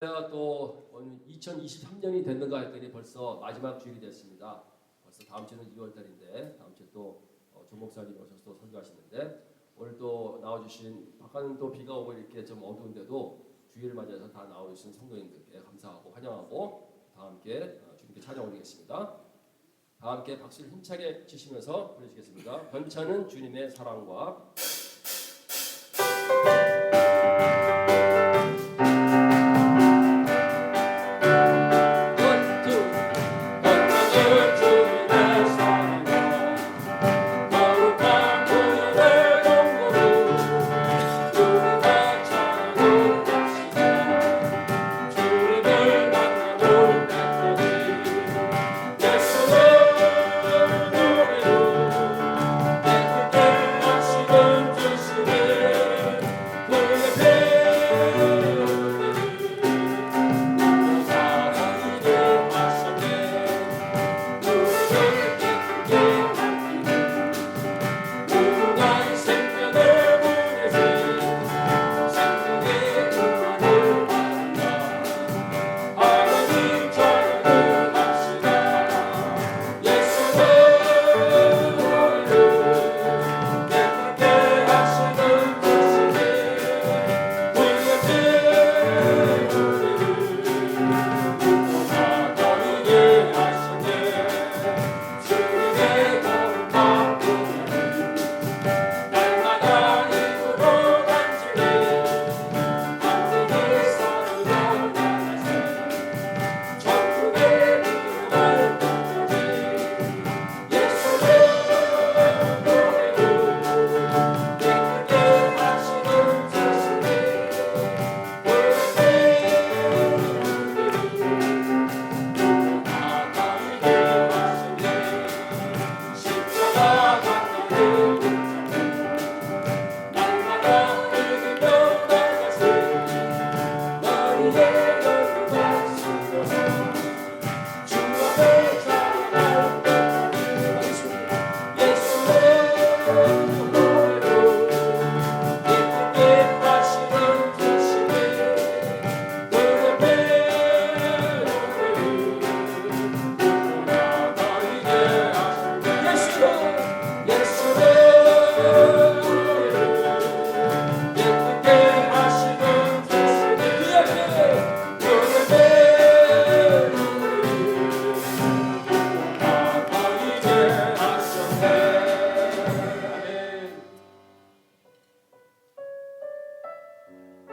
제가 또 2023년이 됐는가 했더니 벌써 마지막 주일이 됐습니다. 벌써 다음 주는 2월달인데 다음 주에 또 조 목사님 오셔서 또 설교하시는데 오늘 또 나와주신 바깥은 또 비가 오고 이렇게 좀 어두운데도 주일을 맞이해서 다 나와주신 성도님들께 감사하고 환영하고 다 함께 주님께 찬양 올리겠습니다. 다 함께 박수를 힘차게 치시면서 부르시겠습니다. 번차는 주님의 사랑과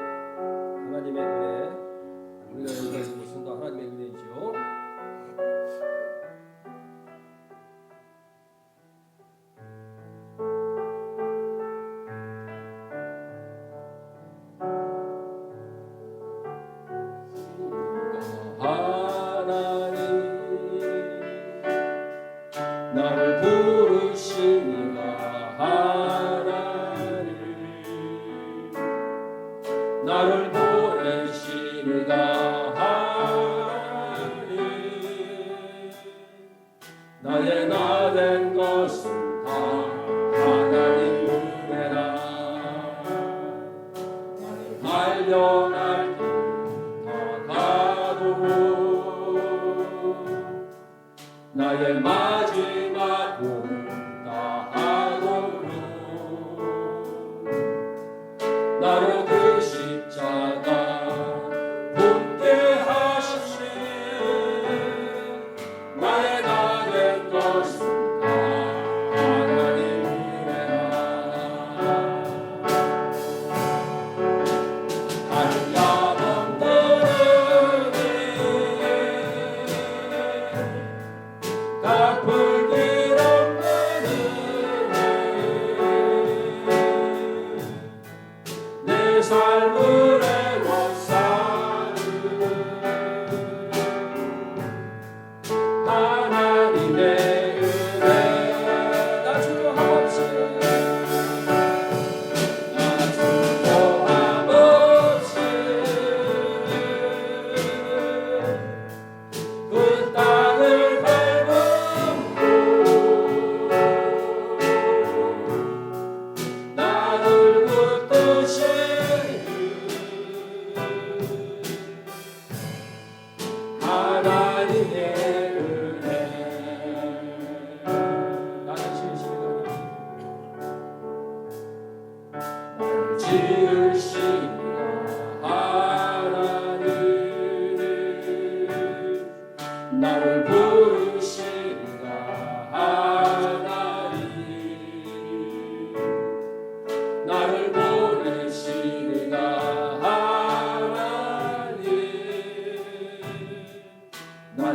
하나님의 은혜, 우리가 여기서 무슨 다 하나님의 은혜이지요. 하나님 나를 부르시니가 하나님 나를 보내시니가 하나님 나의 나 된 것은 다 하나님 은혜라 나를 발견할 길 다 가도록 나의 마지막 꿈 다 하도록 나로 그 십자가 붙게 하시네 나의 나 된 것은 다 하나님 은혜라 한량없는 은혜 갚은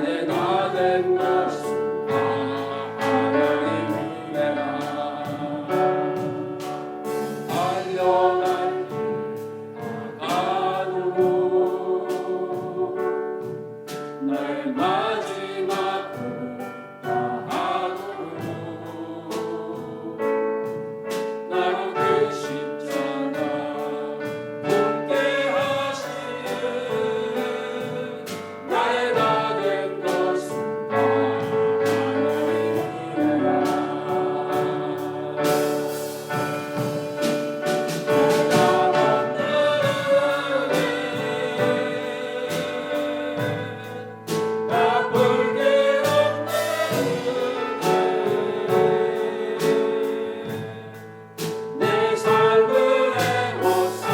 나의 나 된 것은 다 하나님 은혜라. 달려갈 길 나가노 나의 마지막 다하노 나로 그 십자가 함께 하시는 나의 나 된 것은 다 하나님 은혜라. 내 삶을 애워싸는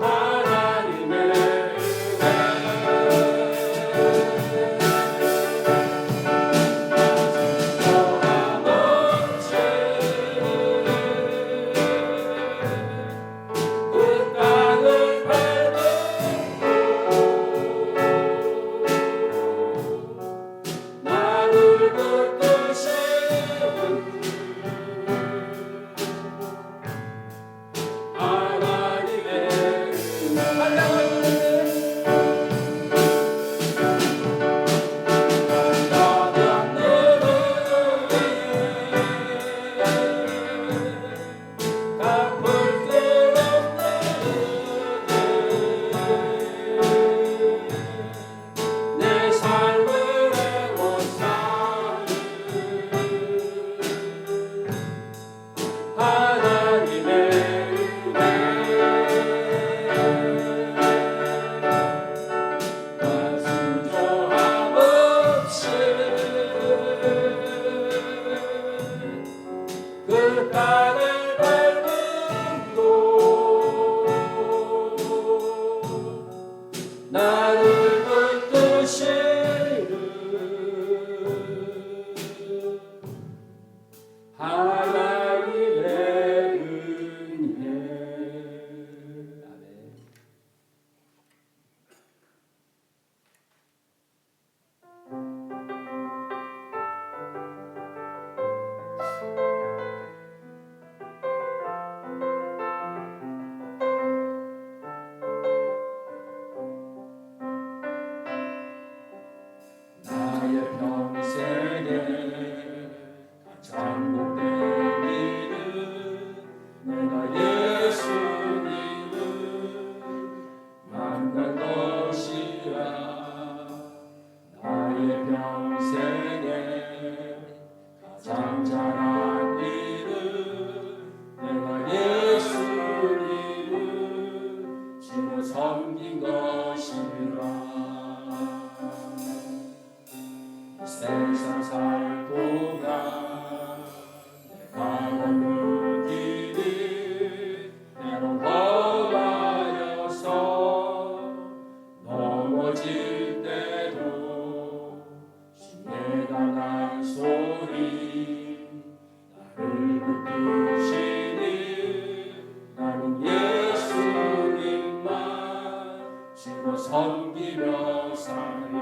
하나님의 그 땅을 밟고 나를 붙드시는 하나님의 내 삶을 애워싸는 하나님의 난 순종함 없이 그 땅을 밟음도 나를 붙드시는 하나님의 은혜. 아멘. 나의 평생에 가장 복된 일은 내가 예수님을 만난 것이라. 나의 평생에 가장 잘한 일은 내가 예수님을 주로 섬긴 것이라. 세상 살 동안 내가 걷는 길이 때론 험하여서 넘어질 때도 주의 강한 손이 나를 붙드시니 나는 예수님만 주로 섬기며 사니.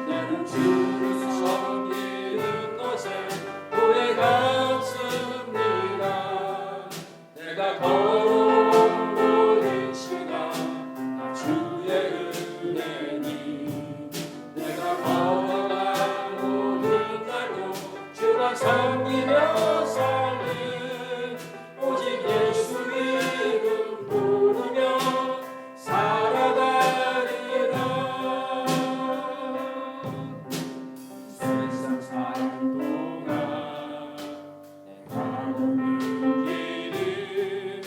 나는 주를 섬기는 것에 후회가 없습니다. 내가 걸어온 모든 시간 다 주의 은혜니. 내가 걸어간 모든 날도 주만 섬기며 살리. 오직 예수 이름 부르며 살아가리라. 세상 살 동안 내가 걷는 길이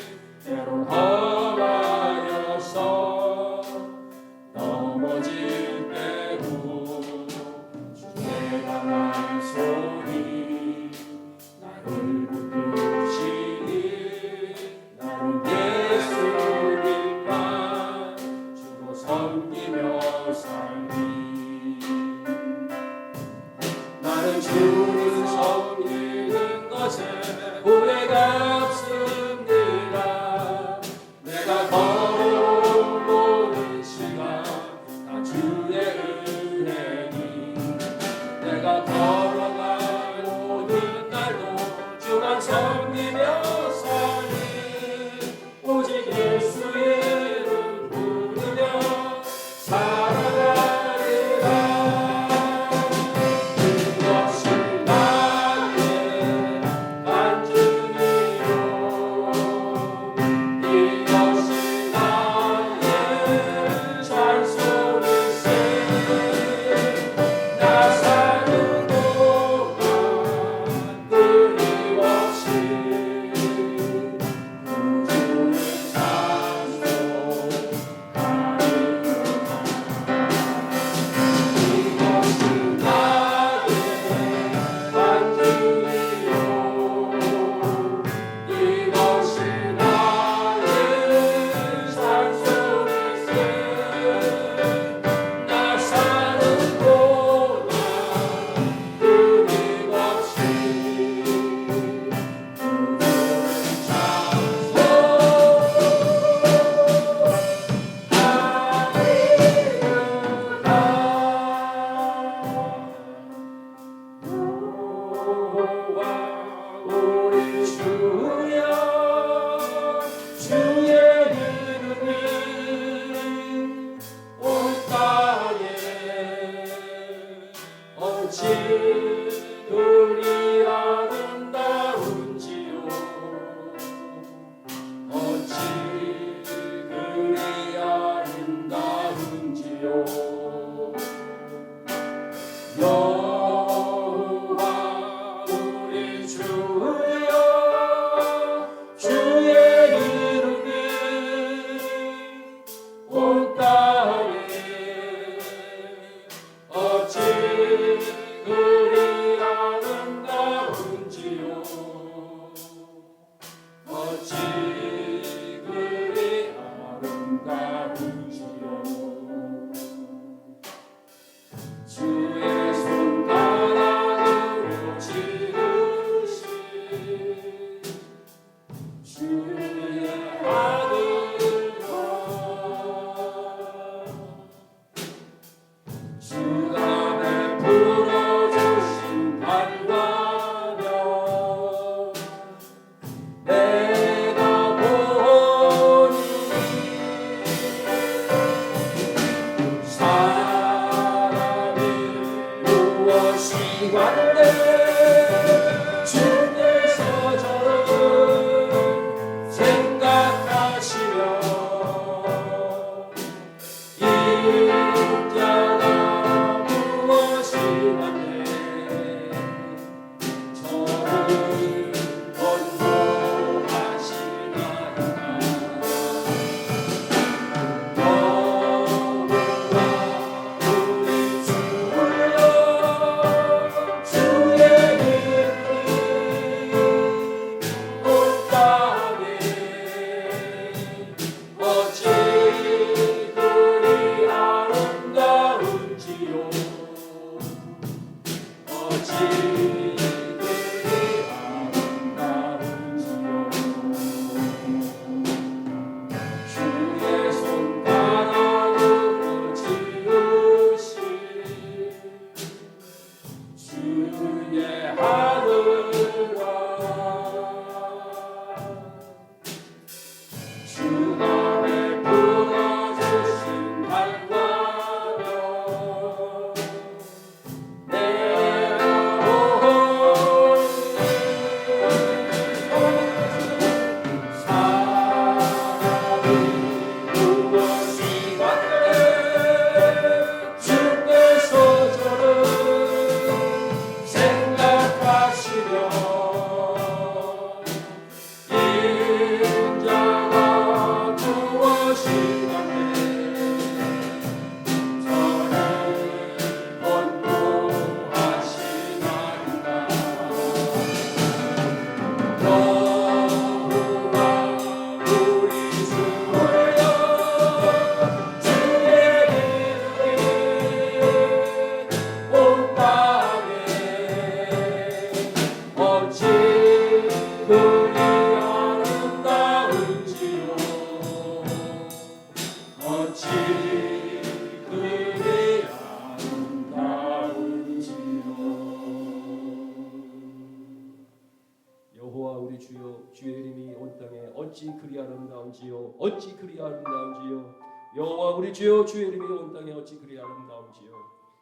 온 땅에 어찌 그리 아름다운지요 어찌 그리 아름다운지요 여호와 우리 주여 주의 이름이 온 땅에 어찌 그리 아름다운지요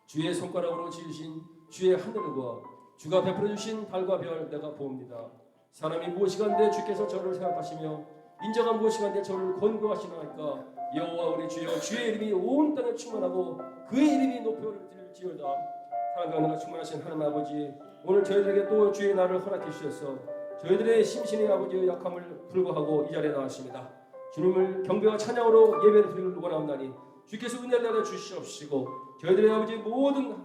주의 손가락으로 지으신 주의 하늘과 주가 베풀어 주신 달과 별 내가 보옵니다. 사람이 무엇이간데 주께서 저를 생각하시며 인자가 무엇이간데 저를 권고하시나이까. 여호와 우리 주여 주의 이름이 온 땅에 충만하고 그의 이름이 높여질지어다. 사랑과 은혜가 충만하신 하나님 아버지, 오늘 저희들에게 또 주의 날을 허락해 주셔서 저희들의 심신의 아버지의 약함을 불구하고 이 자리에 나왔습니다. 주님을 경배와 찬양으로 예배를 드리는 원하옵나니 주께서 은혜를 내려 주시옵시고 저희들의 아버지 모든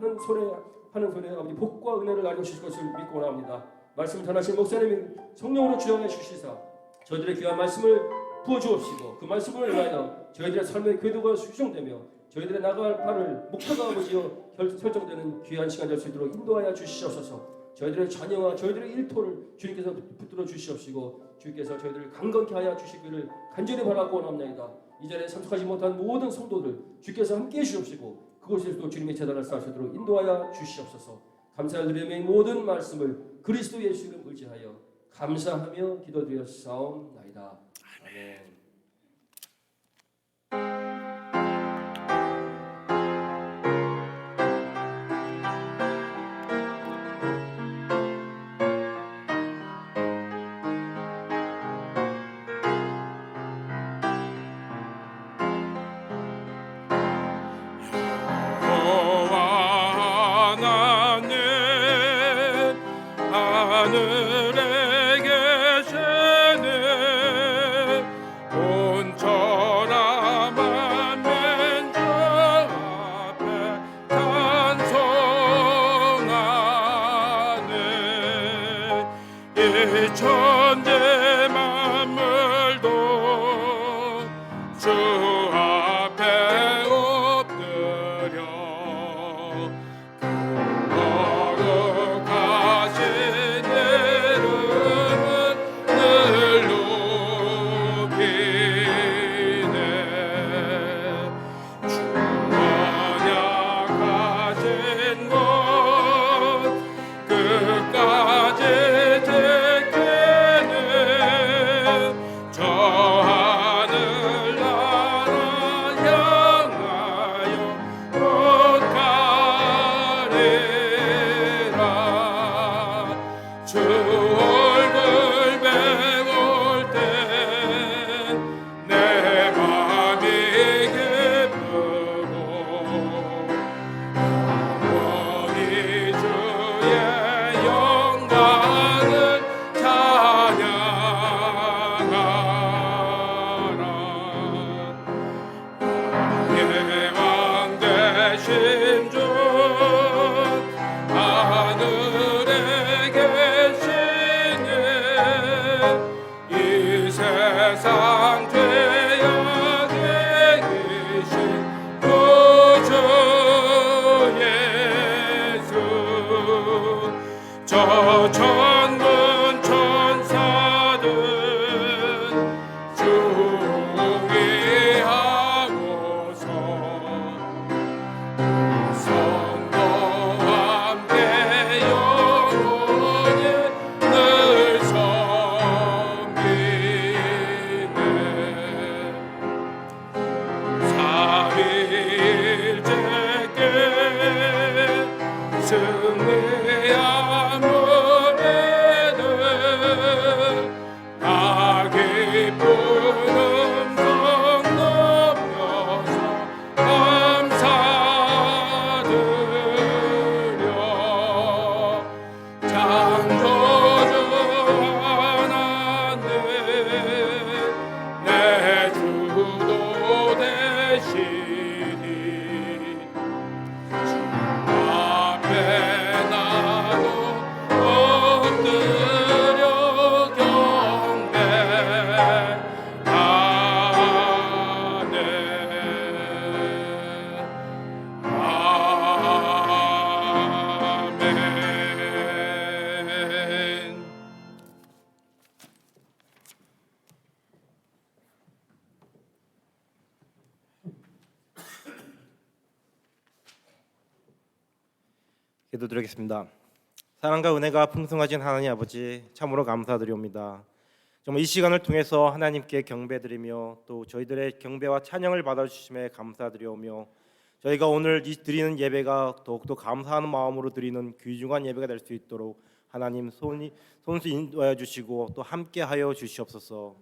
하는 손에 아버지 복과 은혜를 나려 주실 것을 믿고 원합니다. 말씀 전하신 목사님이 성령으로 주장해 주시사 저희들의 귀한 말씀을 부어주옵시고 그 말씀을 인하여 저희들의 삶의 궤도가 수정되며 저희들의 나갈 바를 목표가 아버지여 설정되는 귀한 시간 될 수 있도록 인도하여 주시옵소서. 저희들의 자녀와 저희들의 일터를 주님께서 붙들어 주시옵시고 주께서 저희들을 강건케 하여 주시기를 간절히 바라고 원합니다. 이 자리에 참석하지 못한 모든 성도들 주께서 함께해 주시옵시고 그곳에서도 주님의 제단을 쌓으시도록 인도하여 주시옵소서. 감사드리며 모든 말씀을 그리스도 예수 이름 의지하여 감사하며 기도드렸사옵나이다. 아멘. 하늘에 계시네 온천하 만민족 앞에 찬송하네 이 천지 만물도 주 앞에 엎드려 주 얼굴 배울 때 내 맘이 기쁘고 영원히 주의 영광을 찬양하라. 나의 왕 되신 주 하늘에 세상 죄악에 계신 구주 예수 저 천군 천사들 중의하고서 성도와 함께 영원히 늘 승리하모래들 나 기쁜 음성 높여서 감사드려 창조주 하나님 내 주도 되시니 앞에 나도 엎드려 경배하네. 아멘. 기도드리겠습니다. 사랑과 은혜가 풍성하신 하나님 아버지 참으로 감사드리옵니다. 정말 이 시간을 통해서 하나님께 경배드리며 또 저희들의 경배와 찬양을 받아주심에 감사드리오며 저희가 오늘 드리는 예배가 더욱더 감사하는 마음으로 드리는 귀중한 예배가 될 수 있도록 하나님 손수 인도하여 주시고 또 함께하여 주시옵소서.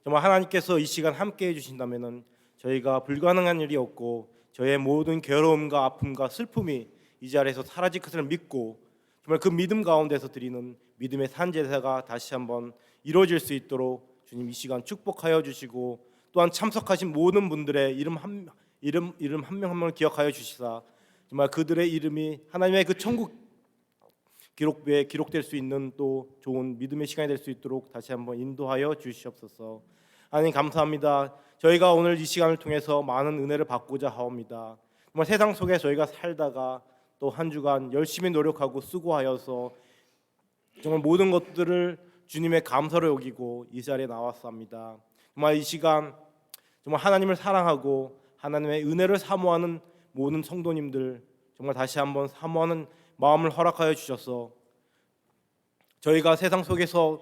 정말 하나님께서 이 시간 함께해 주신다면은 저희가 불가능한 일이 없고 저의 모든 괴로움과 아픔과 슬픔이 이 자리에서 사라질 것을 믿고 정말 그 믿음 가운데서 드리는 믿음의 산제사가 다시 한번 이루어질 수 있도록 주님 이 시간 축복하여 주시고 또한 참석하신 모든 분들의 이름 한 명 한 명을 기억하여 주시사 정말 그들의 이름이 하나님의 그 천국 기록부에 기록될 수 있는 또 좋은 믿음의 시간이 될 수 있도록 다시 한번 인도하여 주시옵소서. 하나님 감사합니다. 저희가 오늘 이 시간을 통해서 많은 은혜를 받고자 하옵니다. 정말 세상 속에 저희가 살다가 또 한 주간 열심히 노력하고 수고하여서 정말 모든 것들을 주님의 감사로 여기고 이 자리에 나왔습니다. 정말 이 시간 정말 하나님을 사랑하고 하나님의 은혜를 사모하는 모든 성도님들 정말 다시 한번 사모하는 마음을 허락하여 주셔서 저희가 세상 속에서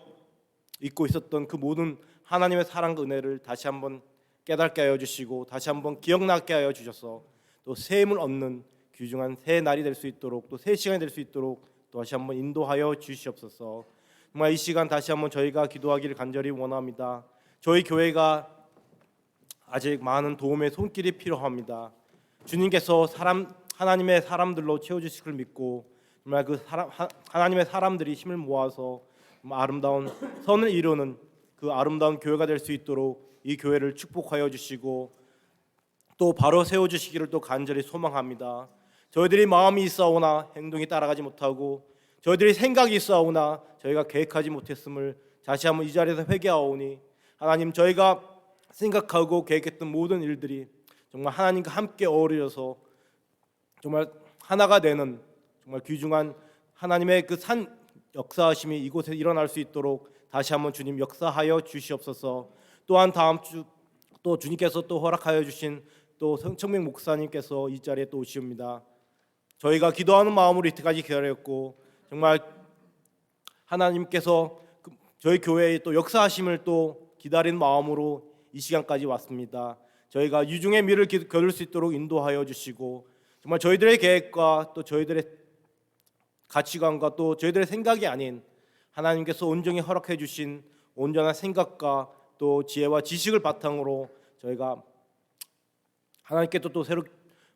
잊고 있었던 그 모든 하나님의 사랑과 은혜를 다시 한번 깨닫게 하여 주시고 다시 한번 기억나게 하여 주셔서 또 새 힘을 얻는 귀중한 새 날이 될 수 있도록 또 새 시간이 될 수 있도록 또 다시 한번 인도하여 주시옵소서. 정말 이 시간 다시 한번 저희가 기도하기를 간절히 원합니다. 저희 교회가 아직 많은 도움의 손길이 필요합니다. 주님께서 하나님의 사람들로 채워주실 걸 믿고 정말 하나님의 사람들이 힘을 모아서 아름다운 선을 이루는 그 아름다운 교회가 될 수 있도록 이 교회를 축복하여 주시고 또 바로 세워주시기를 또 간절히 소망합니다. 저희들이 마음이 있사오나 행동이 따라가지 못하고 저희들이 생각이 있사오나 저희가 계획하지 못했음을 다시 한번 이 자리에서 회개하오니 하나님 저희가 생각하고 계획했던 모든 일들이 정말 하나님과 함께 어우러져서 정말 하나가 되는 정말 귀중한 하나님의 그 산 역사하심이 이곳에 일어날 수 있도록 다시 한번 주님 역사하여 주시옵소서. 또한 다음 주 또 주님께서 또 허락하여 주신 또 성청명 목사님께서 이 자리에 또 오시옵니다. 저희가 기도하는 마음으로 이때까지 기다렸고 정말 하나님께서 저희 교회의 또 역사하심을 또 기다리는 마음으로 이 시간까지 왔습니다. 저희가 유중의 미를 거둘 수 있도록 인도하여 주시고 정말 저희들의 계획과 또 저희들의 가치관과 또 저희들의 생각이 아닌 하나님께서 온전히 허락해 주신 온전한 생각과 또 지혜와 지식을 바탕으로 저희가 하나님께서 또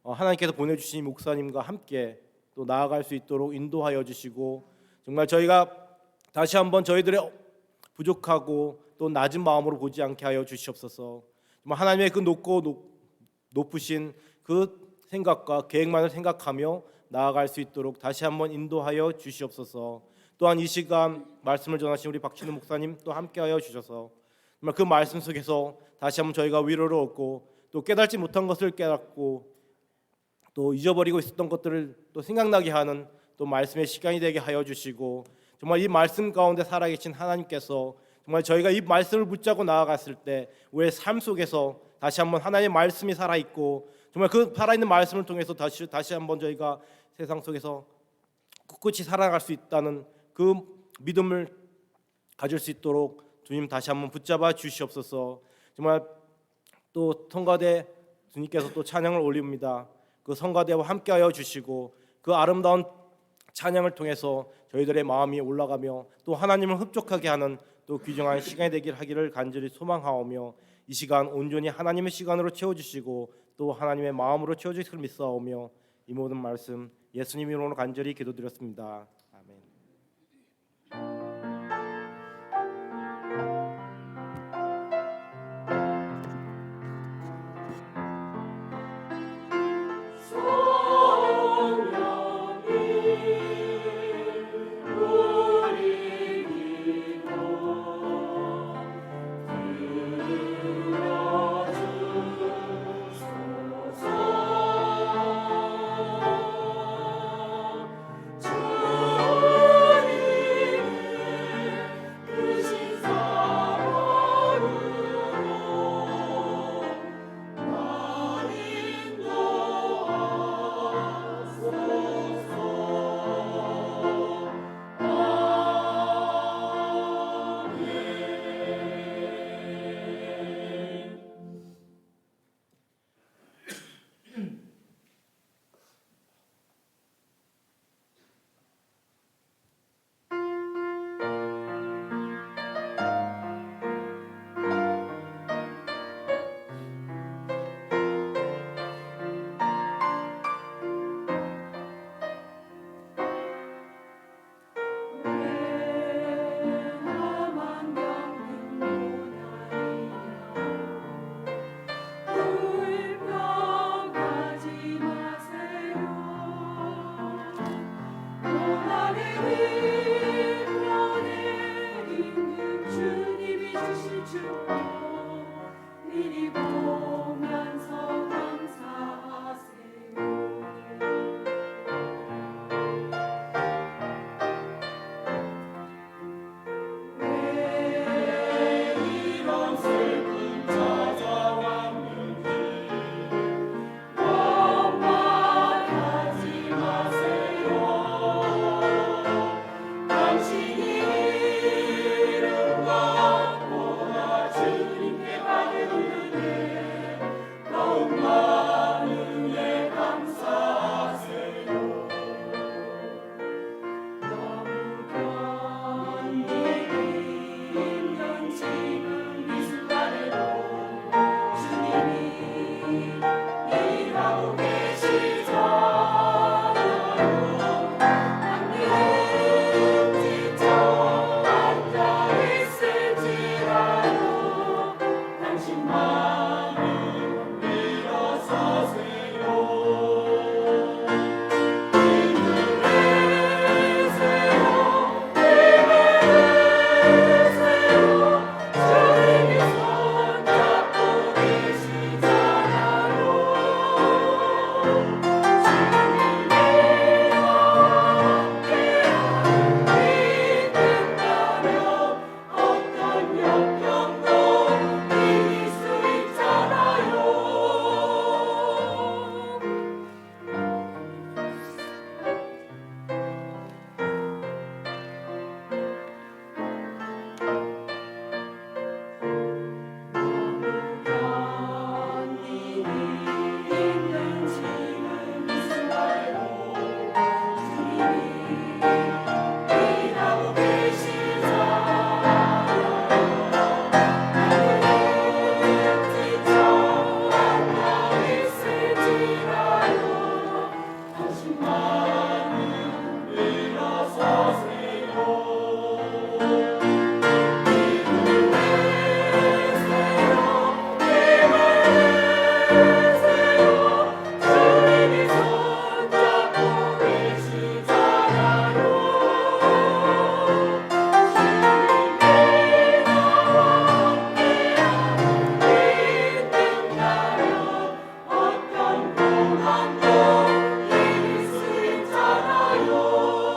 하나님께서 보내주신 목사님과 함께 또 나아갈 수 있도록 인도하여 주시고 정말 저희가 다시 한번 저희들의 부족하고 또 낮은 마음으로 보지 않게 하여 주시옵소서. 정말 하나님의 그 높으신 그 생각과 계획만을 생각하며 나아갈 수 있도록 다시 한번 인도하여 주시옵소서. 또한 이 시간 말씀을 전하신 우리 박신우 목사님 또 함께하여 주셔서 정말 그 말씀 속에서 다시 한번 저희가 위로를 얻고 또 깨닫지 못한 것을 깨닫고 또 잊어버리고 있었던 것들을 또 생각나게 하는 또 말씀의 시간이 되게 하여 주시고 정말 이 말씀 가운데 살아계신 하나님께서 정말 저희가 이 말씀을 붙잡고 나아갔을 때 우리의 삶 속에서 다시 한번 하나님의 말씀이 살아있고 정말 그 살아있는 말씀을 통해서 다시 한번 저희가 세상 속에서 꿋꿋이 살아갈 수 있다는 그 믿음을 가질 수 있도록 주님 다시 한번 붙잡아 주시옵소서. 정말 또 성가대 주님께서 또 찬양을 올립니다. 그 성가대와 함께하여 주시고 그 아름다운 찬양을 통해서 저희들의 마음이 올라가며 또 하나님을 흡족하게 하는 또 귀중한 시간이 하기를 간절히 소망하오며 이 시간 온전히 하나님의 시간으로 채워주시고 또 하나님의 마음으로 채워주실 믿사오며 이 모든 말씀 예수님 이름으로 간절히 기도드렸습니다. 아멘. 주 미리 보면서 감사하세요. 왜 이런 슬픔 찾아왔는지 원망하지 마세요. 당신이 이름과 보다 주님께 받은 은혜 더욱 많은 은혜 감사하세요. 너무 견디기 힘든 지금 이 순간에도 주님이 일하고 계시잖아요. 한눈 지쳐 앉아있을지라도 당신만은 일어서세요. 힘을 내세요. 힘을 내세요. 주님이 손잡고 계시잖아요. 주님이 나와 함께하고 있는다면 어떤 역경도 이길 수 있잖아요. 견디기 힘든 지금 이 순간에도 주님이 일하고 계시잖아요. 나는 지쳐 앉아있을지라도 당신만은 일어서세요. 주님이 손잡고 계시잖아요. 주님이 나와 함께하고 있는다면 어떤 고난도 이길 수 있잖아요.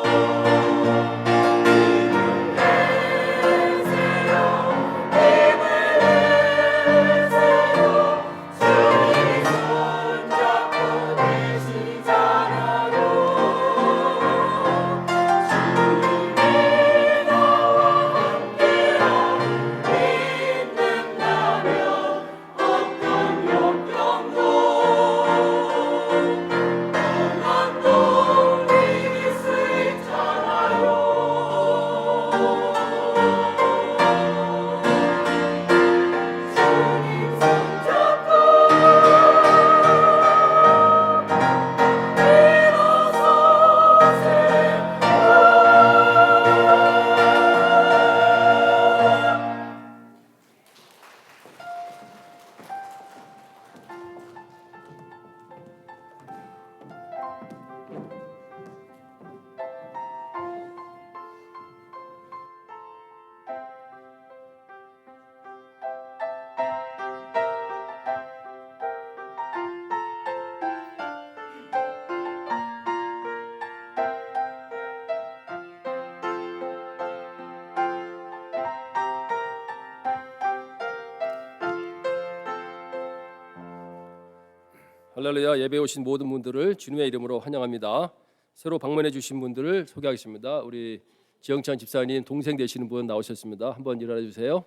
할렐루야. 예배에 오신 모든 분들을 주님의 이름으로 환영합니다. 새로 방문해 주신 분들을 소개하겠습니다. 우리 지영찬 집사님 동생 되시는 분 나오셨습니다. 한번 일어나 주세요.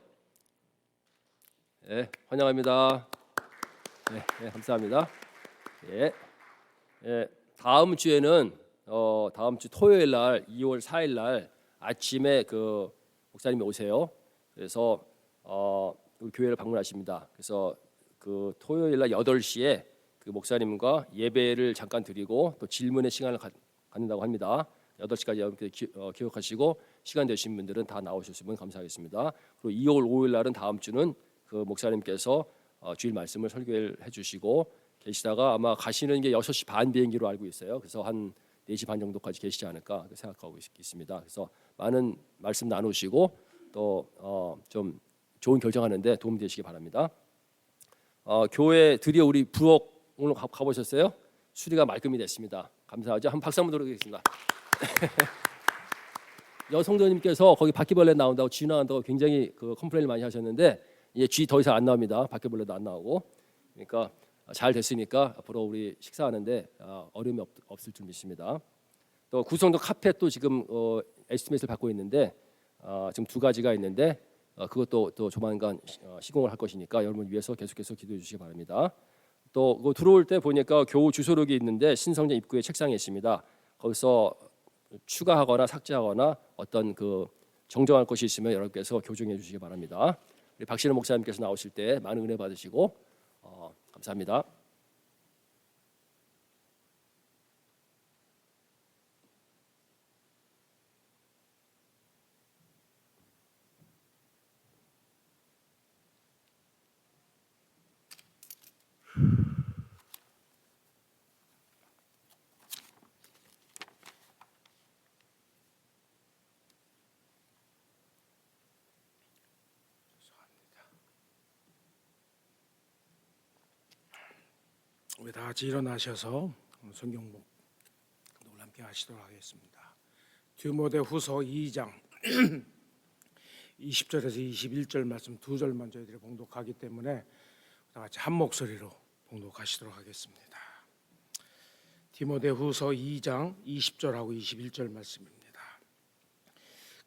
네, 환영합니다. 네, 감사합니다. 다음 주에는 다음 주 토요일 날 2월 4일 날 아침에 그 목사님이 오세요. 그래서 우리 교회를 방문하십니다. 그래서 그 토요일 날 8시에 그 목사님과 예배를 잠깐 드리고 또 질문의 시간을 갖는다고 합니다. 8시까지 여러분께 기억하시고 시간 되신 분들은 다 나오셨으면 감사하겠습니다. 그리고 2월 5일 날은 다음 주는 그 목사님께서 주일 말씀을 설교를 해주시고 계시다가 아마 가시는 게 6시 반 비행기로 알고 있어요. 그래서 한 4시 반 정도까지 계시지 않을까 생각하고 있습니다. 그래서 많은 말씀 나누시고 또 좀 좋은 결정하는데 도움 되시기 바랍니다. 교회 드디어 우리 부엌 오늘 가보셨어요? 수리가 말끔히 됐습니다. 감사하죠. 한 박수 한번 드리겠습니다. 여성도님께서 거기 바퀴벌레 나온다고 쥐 나온다고 굉장히 그 컴플레인을 많이 하셨는데 이제 쥐 더 이상 안 나옵니다. 바퀴벌레도 안 나오고. 그러니까 잘 됐으니까 앞으로 우리 식사하는데 어려움이 없을 줄 믿습니다. 또 구성도 카펫도 지금 에스티메이트를 받고 있는데 지금 2가지가 있는데 그것도 또 조만간 시공을 할 것이니까 여러분 위해서 계속해서 기도해 주시기 바랍니다. 또 그거 들어올 때 보니까 교우 주소록이 있는데 신성전 입구에 책상에 있습니다. 거기서 추가하거나 삭제하거나 어떤 그 정정할 것이 있으면 여러분께서 교정해 주시기 바랍니다. 우리 박신호 목사님께서 나오실 때 많은 은혜 받으시고 감사합니다. 우리 다 같이 일어나셔서 성경독을 함께 하시도록 하겠습니다. 디모데후서 2장 20절에서 21절 말씀 2절만 저희들이 봉독하기 때문에 다 같이 한 목소리로 봉독하시도록 하겠습니다. 디모데후서 2장 20절하고 21절 말씀입니다.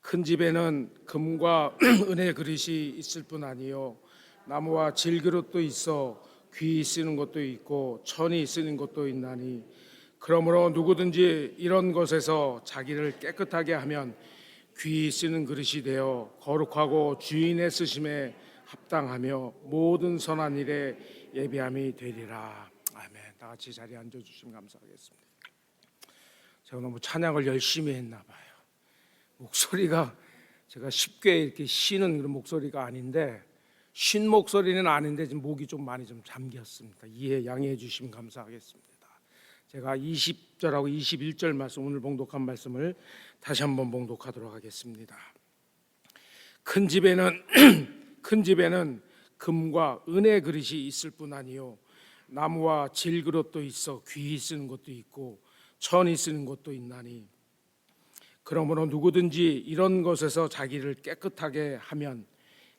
큰 집에는 금과 은의 그릇이 있을 뿐 아니요 나무와 질그릇도 있어 귀 쓰는 것도 있고 천이 쓰는 것도 있나니 그러므로 누구든지 이런 것에서 자기를 깨끗하게 하면 귀 쓰는 그릇이 되어 거룩하고 주인의 쓰심에 합당하며 모든 선한 일에 예비함이 되리라. 아멘. 다 같이 자리에 앉아주시면 감사하겠습니다. 제가 너무 찬양을 열심히 했나 봐요. 목소리가 제가 쉽게 이렇게 쉬는 그런 목소리가 아닌데 쉰 목소리는 아닌데 지금 목이 좀 많이 좀 잠겼습니다. 양해해 주시면 감사하겠습니다. 제가 20절하고 21절 말씀 오늘 봉독한 말씀을 다시 한번 봉독하도록 하겠습니다. 큰 집에는 금과 은의 그릇이 있을 뿐 아니요 나무와 질그릇도 있어 귀히 쓰는 것도 있고 천이 쓰는 것도 있나니 그러므로 누구든지 이런 것에서 자기를 깨끗하게 하면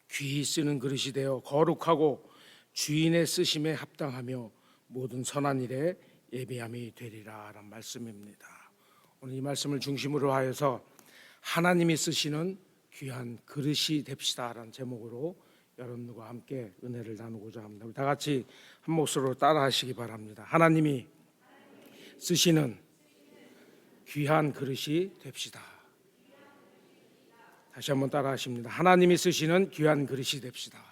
귀히 쓰는 그릇이 되어 거룩하고 주인의 쓰심에 합당하며 모든 선한 일에 예비함이 되리라 라는 말씀입니다. 오늘 이 말씀을 중심으로 하여서 하나님이 쓰시는 귀한 그릇이 됩시다 라는 제목으로 여러분들과 함께 은혜를 나누고자 합니다. 우리 다 같이 한 목소리로 따라 하시기 바랍니다. 하나님이 쓰시는 귀한 그릇이 됩시다. 다시 한번 따라 하십니다. 하나님이 쓰시는 귀한 그릇이 됩시다.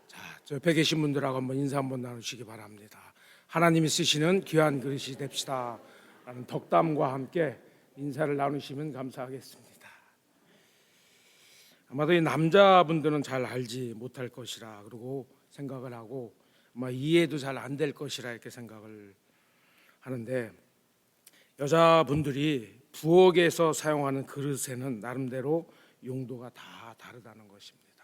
자, 저 옆에 계신 분들하고 한번 인사 한번 나누시기 바랍니다. 하나님이 쓰시는 귀한 그릇이 됩시다 라는 덕담과 함께 인사를 나누시면 감사하겠습니다. 아마도 이 남자분들은 잘 알지 못할 것이라 그러고 생각을 하고 아마 이해도 잘 안 될 것이라 이렇게 생각을 하는데 여자분들이 부엌에서 사용하는 그릇에는 나름대로 용도가 다 다르다는 것입니다.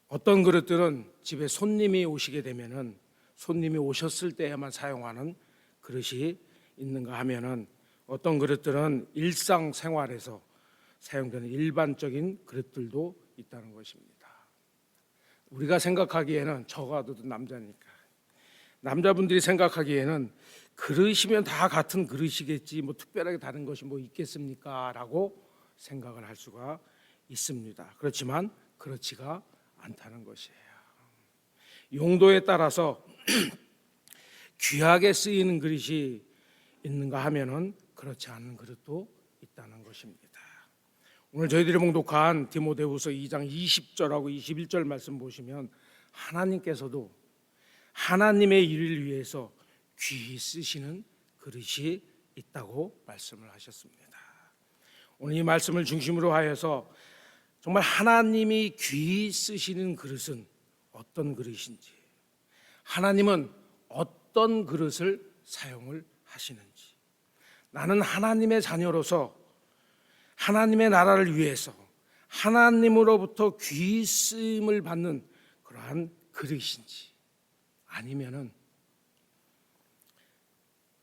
어떤 그릇들은 집에 손님이 오시게 되면은 손님이 오셨을 때에만 사용하는 그릇이 있는가 하면은 어떤 그릇들은 일상생활에서 사용되는 일반적인 그릇들도 있다는 것입니다. 우리가 생각하기에는 적어도 남자니까 남자분들이 생각하기에는 그릇이면 다 같은 그릇이겠지 뭐 특별하게 다른 것이 뭐 있겠습니까? 라고 생각을 할 수가 있습니다. 그렇지만 그렇지가 않다는 것이에요. 용도에 따라서 귀하게 쓰이는 그릇이 있는가 하면은 그렇지 않은 그릇도 있다는 것입니다. 오늘 저희들이 봉독한 디모데후서 2장 20절하고 21절 말씀 보시면 하나님께서도 하나님의 일을 위해서 귀히 쓰시는 그릇이 있다고 말씀을 하셨습니다. 오늘 이 말씀을 중심으로 하여서 정말 하나님이 귀히 쓰시는 그릇은 어떤 그릇인지, 하나님은 어떤 그릇을 사용을 하시는지, 나는 하나님의 자녀로서 하나님의 나라를 위해서 하나님으로부터 귀히 쓰임을 받는 그러한 그릇인지, 아니면은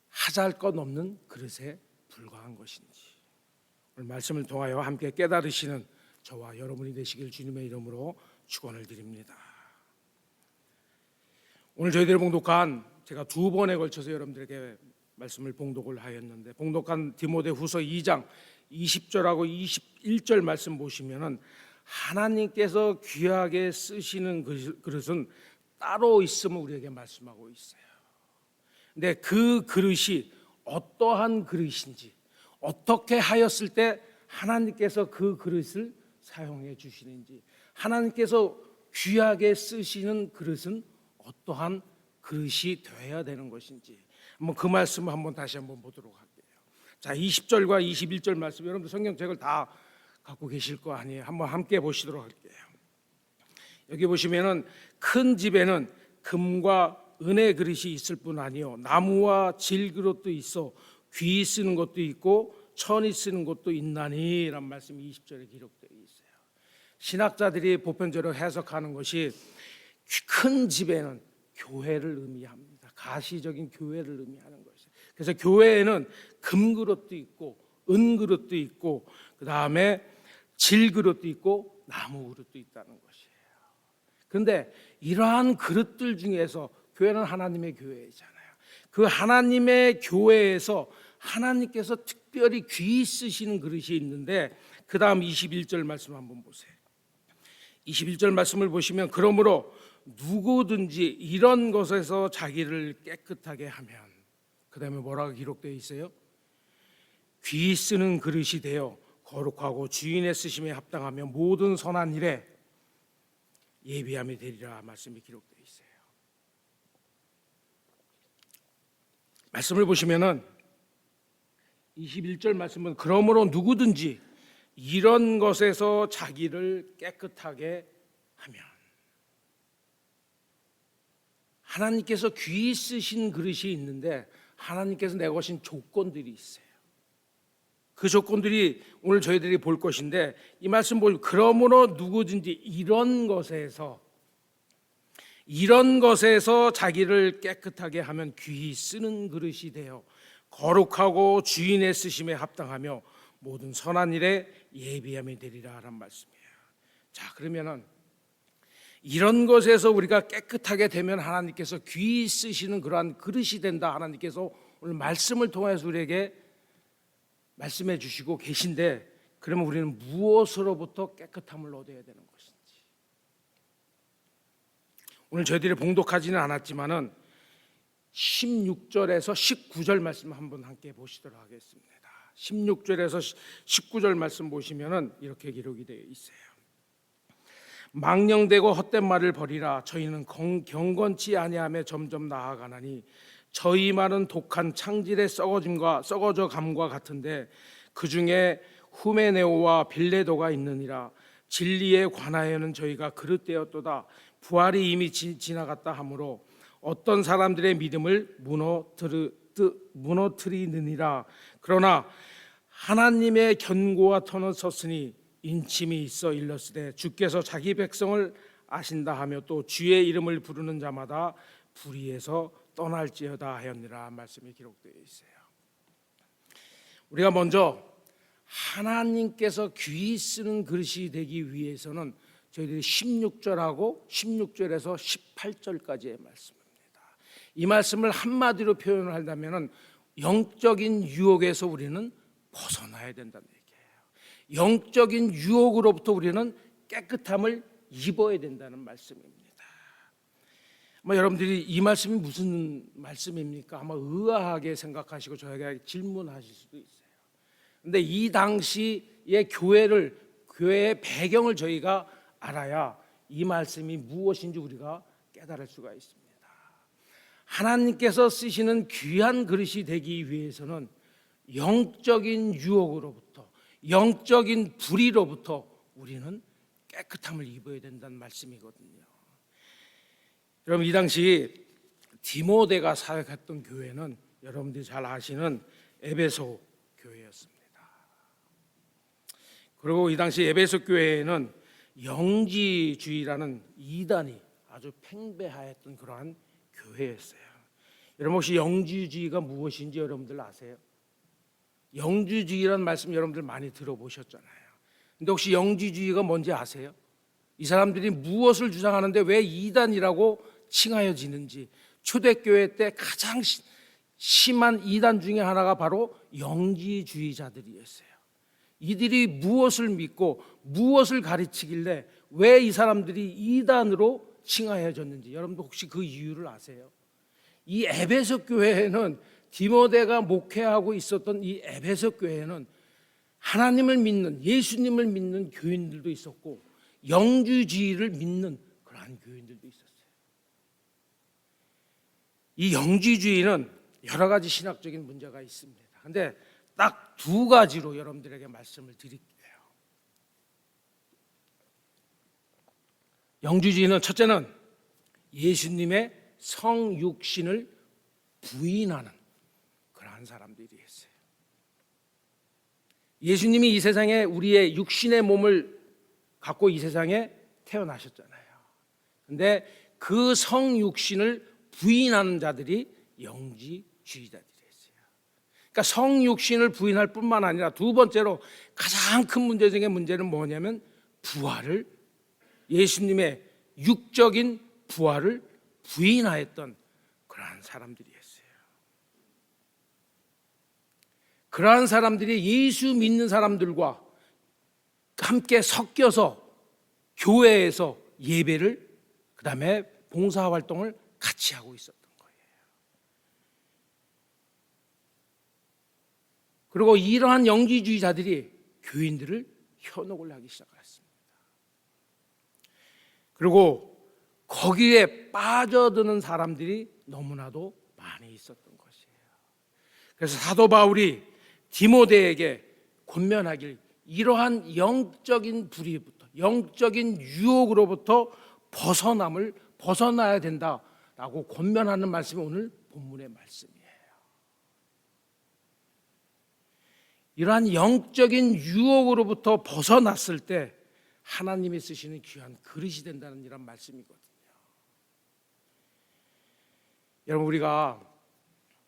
하잘 것 없는 그릇에 불과한 것인지, 오늘 말씀을 통하여 함께 깨달으시는 저와 여러분이 되시길 주님의 이름으로 축원을 드립니다. 오늘 저희들이 봉독한, 제가 2번에 걸쳐서 여러분들에게 말씀을 봉독을 하였는데, 봉독한 디모데후서 2장 20절하고 21절 말씀 보시면은 하나님께서 귀하게 쓰시는 그릇은 따로 있음을 우리에게 말씀하고 있어요. 근데 그 그릇이 어떠한 그릇인지, 어떻게 하였을 때 하나님께서 그 그릇을 사용해 주시는지, 하나님께서 귀하게 쓰시는 그릇은 어떠한 그릇이 되어야 되는 것인지, 한번 그 말씀을 다시 한번 보도록 할게요. 자, 20절과 21절 말씀, 여러분들 성경책을 다 갖고 계실 거 아니에요? 한번 함께 보시도록 할게요. 여기 보시면은 큰 집에는 금과 은혜 그릇이 있을 뿐 아니요 나무와 질그릇도 있어 귀 쓰는 것도 있고 천이 쓰는 것도 있나니, 라는 말씀이 20절에 기록되어 있어요. 신학자들이 보편적으로 해석하는 것이 큰 집에는 교회를 의미합니다. 가시적인 교회를 의미하는 것이에요. 그래서 교회에는 금그릇도 있고 은그릇도 있고 그 다음에 질그릇도 있고 나무그릇도 있다는 것이에요. 그런데 이러한 그릇들 중에서 교회는 하나님의 교회잖아요. 그 하나님의 교회에서 하나님께서 특별히 귀히 쓰시는 그릇이 있는데, 그 다음 21절 말씀 한번 보세요. 21절 말씀을 보시면, 그러므로 누구든지 이런 것에서 자기를 깨끗하게 하면, 그 다음에 뭐라고 기록되어 있어요? 귀히 쓰는 그릇이 되어 거룩하고 주인의 쓰심에 합당하며 모든 선한 일에 예비함이 되리라, 말씀이 기록되어 있어요. 말씀을 보시면은 21절 말씀은 그러므로 누구든지 이런 것에서 자기를 깨끗하게 하면, 하나님께서 귀히 쓰신 그릇이 있는데 하나님께서 내거신 조건들이 있어요. 그 조건들이 오늘 저희들이 볼 것인데, 이 말씀 보면 그러므로 누구든지 이런 것에서 자기를 깨끗하게 하면 귀히 쓰는 그릇이 되어 거룩하고 주인의 쓰심에 합당하며 모든 선한 일에 예비함이 되리라, 라는 말씀이에요. 자, 그러면은 이런 것에서 우리가 깨끗하게 되면 하나님께서 귀히 쓰시는 그러한 그릇이 된다, 하나님께서 오늘 말씀을 통해서 우리에게 말씀해 주시고 계신데, 그러면 우리는 무엇으로부터 깨끗함을 얻어야 되는 것인지, 오늘 저희들이 봉독하지는 않았지만은 16절에서 19절 말씀 한번 함께 보시도록 하겠습니다. 16절에서 19절 말씀 보시면은 이렇게 기록이 되어 있어요. 망령되고 헛된 말을 버리라. 저희는 경건치 아니하며 점점 나아가나니 저희 말은 독한 창질의 썩어져 감과 같은데 그 중에 후메네오와 빌레도가 있느니라. 진리에 관하여는 저희가 그릇되었도다. 부활이 이미 지나갔다 하므로 어떤 사람들의 믿음을 무너뜨리느니라. 그러나 하나님의 견고와 터는 섰으니 인침이 있어 일렀으되 주께서 자기 백성을 아신다 하며 또 주의 이름을 부르는 자마다 불의에서 떠날지어다 하였느라, 말씀이 기록되어 있어요. 우리가 먼저 하나님께서 귀히 쓰는 그릇이 되기 위해서는 저희들이 16절하고 16절에서 18절까지의 말씀입니다. 이 말씀을 한마디로 표현을 한다면 영적인 유혹에서 우리는 벗어나야 된다는 얘기예요. 영적인 유혹으로부터 우리는 깨끗함을 입어야 된다는 말씀입니다. 여러분들이 이 말씀이 무슨 말씀입니까? 아마 의아하게 생각하시고 저에게 질문하실 수도 있어요. 그런데 이 당시의 교회의 배경을 저희가 알아야 이 말씀이 무엇인지 우리가 깨달을 수가 있습니다. 하나님께서 쓰시는 귀한 그릇이 되기 위해서는 영적인 유혹으로부터, 영적인 불의로부터 우리는 깨끗함을 입어야 된다는 말씀이거든요. 여러분, 이 당시 디모데가 사역했던 교회는 여러분들이 잘 아시는 에베소 교회였습니다. 그리고 이 당시 에베소 교회에는 영지주의라는 이단이 아주 팽배하였던 그러한 교회였어요. 여러분 혹시 영지주의가 무엇인지 여러분들 아세요? 영지주의라는 말씀 여러분들 많이 들어보셨잖아요. 근데 혹시 영지주의가 뭔지 아세요? 이 사람들이 무엇을 주장하는데 왜 이단이라고 칭하여지는지, 초대교회 때 가장 심한 이단 중에 하나가 바로 영지주의자들이었어요. 이들이 무엇을 믿고 무엇을 가르치길래 왜 이 사람들이 이단으로 칭하여졌는지 여러분도 혹시 그 이유를 아세요? 이 에베소 교회에는, 디모데가 목회하고 있었던 이 에베소 교회에는 하나님을 믿는, 예수님을 믿는 교인들도 있었고 영주주의를 믿는 그러한 교인들도 있었어요. 이 영주주의는 여러 가지 신학적인 문제가 있습니다. 그런데 딱 두 가지로 여러분들에게 말씀을 드릴게요. 영주주의는 첫째는 예수님의 성육신을 부인하는 그러한 사람들이었어요. 예수님이 이 세상에 우리의 육신의 몸을 갖고 이 세상에 태어나셨잖아요. 그런데 그 성육신을 부인하는 자들이 영지주의자들이었어요. 그러니까 성육신을 부인할 뿐만 아니라 두 번째로 가장 큰 문제 중에 문제는 뭐냐면 부활을, 예수님의 육적인 부활을 부인하였던 그러한 사람들이었어요. 그러한 사람들이 예수 믿는 사람들과 함께 섞여서 교회에서 예배를, 그 다음에 봉사활동을 같이 하고 있었던 거예요. 그리고 이러한 영지주의자들이 교인들을 현혹을 하기 시작했습니다. 그리고 거기에 빠져드는 사람들이 너무나도 많이 있었던 것이에요. 그래서 사도 바울이 디모데에게 권면하길, 이러한 영적인 불의부터, 영적인 유혹으로부터 벗어나야 된다라고 권면하는 말씀이 오늘 본문의 말씀이에요. 이러한 영적인 유혹으로부터 벗어났을 때 하나님이 쓰시는 귀한 그릇이 된다는 이런 말씀이거든요. 여러분, 우리가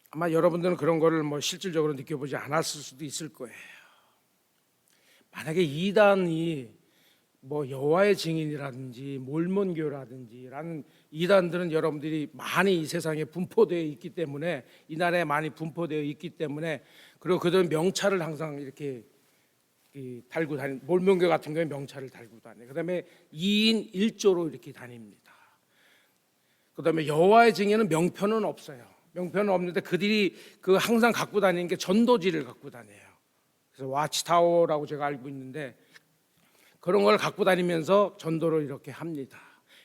아마 여러분들은 그런 거를 실질적으로 느껴보지 않았을 수도 있을 거예요. 만약에 이단이 여호와의 증인이라든지 몰몬교라든지 라는 이단들은 여러분들이 많이 이 세상에 분포되어 있기 때문에, 이 나라에 많이 분포되어 있기 때문에, 그리고 그들은 명찰을 항상 이렇게 달고 다니는, 몰몬교 같은 경우에 명찰을 달고 다니고, 그 다음에 2인 1조로 이렇게 다닙니다. 그 다음에 여호와의 증인은 명표는 없어요. 명표는 없는데 그들이 항상 갖고 다니는 게 전도지를 갖고 다녀요. 그래서 와치타워라고 제가 알고 있는데 그런 걸 갖고 다니면서 전도를 이렇게 합니다.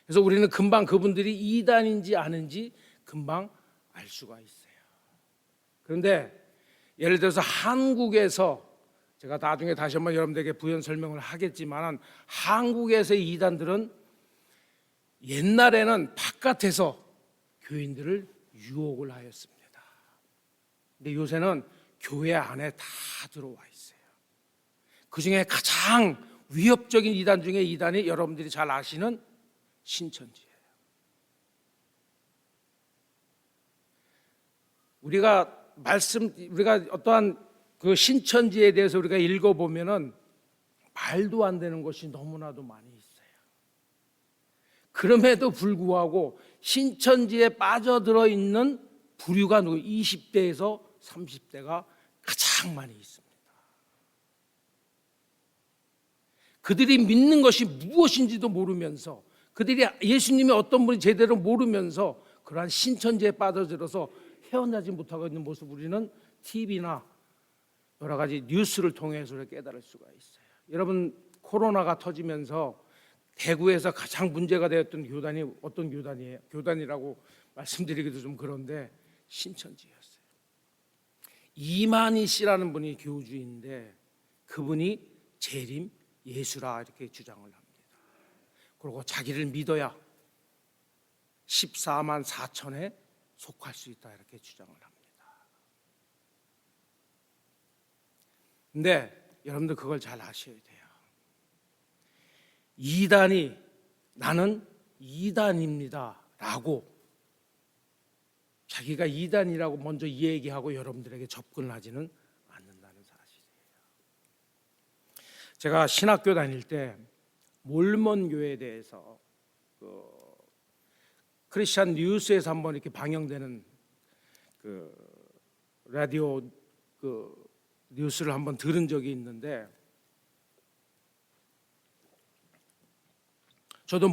그래서 우리는 금방 그분들이 이단인지 아닌지 금방 알 수가 있어요. 그런데 예를 들어서 한국에서, 제가 나중에 다시 한번 여러분들에게 부연 설명을 하겠지만, 한국에서의 이단들은 옛날에는 바깥에서 교인들을 유혹을 하였습니다. 근데 요새는 교회 안에 다 들어와 있어요. 그 중에 가장 위협적인 이단 중에 이단이 여러분들이 잘 아시는 신천지예요. 우리가 어떠한 그 신천지에 대해서 우리가 읽어보면은 말도 안 되는 것이 너무나도 많이 있어요. 그럼에도 불구하고 신천지에 빠져들어 있는 부류가 20대에서 30대가 가장 많이 있습니다. 그들이 믿는 것이 무엇인지도 모르면서, 그들이 예수님이 어떤 분이 제대로 모르면서 그러한 신천지에 빠져들어서 헤어나지 못하고 있는 모습, 우리는 TV나 여러 가지 뉴스를 통해서 깨달을 수가 있어요. 여러분, 코로나가 터지면서 대구에서 가장 문제가 되었던 교단이 어떤 교단이에요? 교단이라고 말씀드리기도 좀 그런데 신천지였어요. 이만희 씨라는 분이 교주인데 그분이 재림 예수라 이렇게 주장을 합니다. 그리고 자기를 믿어야 14만 4천에 속할 수 있다 이렇게 주장을 합니다. 근데 여러분들 그걸 잘 아셔야 돼요. 이단이 나는 이단입니다라고 자기가 이단이라고 먼저 얘기하고 여러분들에게 접근하지는 않는다는 사실이에요. 제가 신학교 다닐 때 몰몬 교회에 대해서 크리스찬 뉴스에서 한번 이렇게 방영되는 라디오 뉴스를 한번 들은 적이 있는데, 저도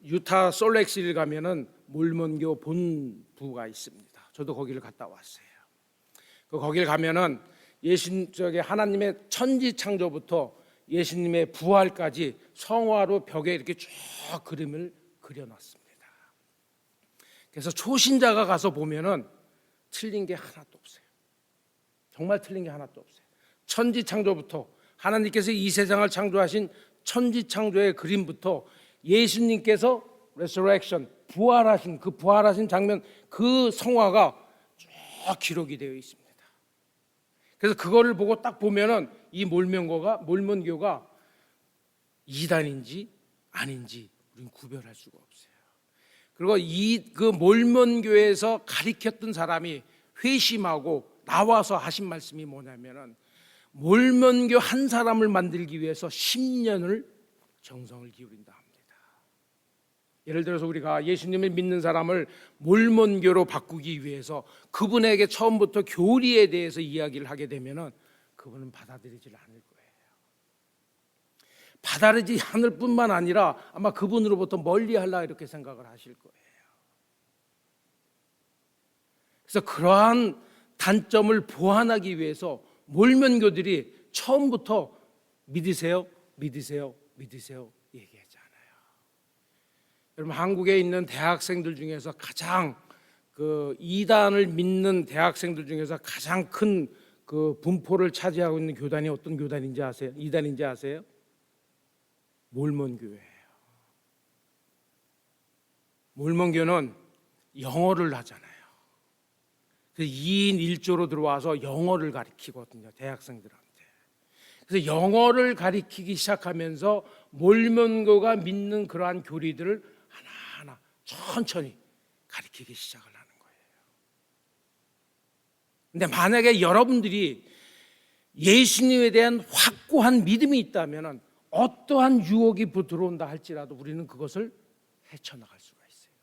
유타 솔렉시를 가면은 몰몬교 본부가 있습니다. 저도 거기를 갔다 왔어요. 거기를 가면은 하나님의 천지 창조부터 예수님의 부활까지 성화로 벽에 이렇게 쭉 그림을 그려놨습니다. 그래서 초신자가 가서 보면은 틀린 게 하나도 없어요. 정말 틀린 게 하나도 없어요. 천지 창조부터 하나님께서 이 세상을 창조하신 천지 창조의 그림부터 예수님께서 resurrection, 부활하신 장면, 그 성화가 쭉 기록이 되어 있습니다. 그래서 그거를 보고 딱 보면은 이 몰몬교가 이단인지 아닌지 우리는 구별할 수가 없어요. 그리고 그 몰몬교에서 가리켰던 사람이 회심하고 나와서 하신 말씀이 뭐냐면은, 몰몬교 한 사람을 만들기 위해서 10년을 정성을 기울인다 합니다. 예를 들어서 우리가 예수님을 믿는 사람을 몰몬교로 바꾸기 위해서 그분에게 처음부터 교리에 대해서 이야기를 하게 되면은 그분은 받아들이지 않을 거예요. 받아들이지 않을 뿐만 아니라 아마 그분으로부터 멀리하려 이렇게 생각을 하실 거예요. 그래서 그러한 단점을 보완하기 위해서 몰몬교들이 처음부터 믿으세요 얘기하지 않아요. 여러분, 한국에 있는 대학생들 중에서 가장 이단을 믿는 대학생들 중에서 가장 큰 분포를 차지하고 있는 교단이 어떤 교단인지 아세요? 이단인지 아세요? 몰몬교예요. 몰몬교는 영어를 하잖아요. 2인 1조로 들어와서 영어를 가르치거든요, 대학생들한테. 그래서 영어를 가르치기 시작하면서 몰몬교가 믿는 그러한 교리들을 하나하나 천천히 가르치기 시작을 하는 거예요. 근데 만약에 여러분들이 예수님에 대한 확고한 믿음이 있다면 어떠한 유혹이 들어온다 할지라도 우리는 그것을 헤쳐나갈 수가 있어요.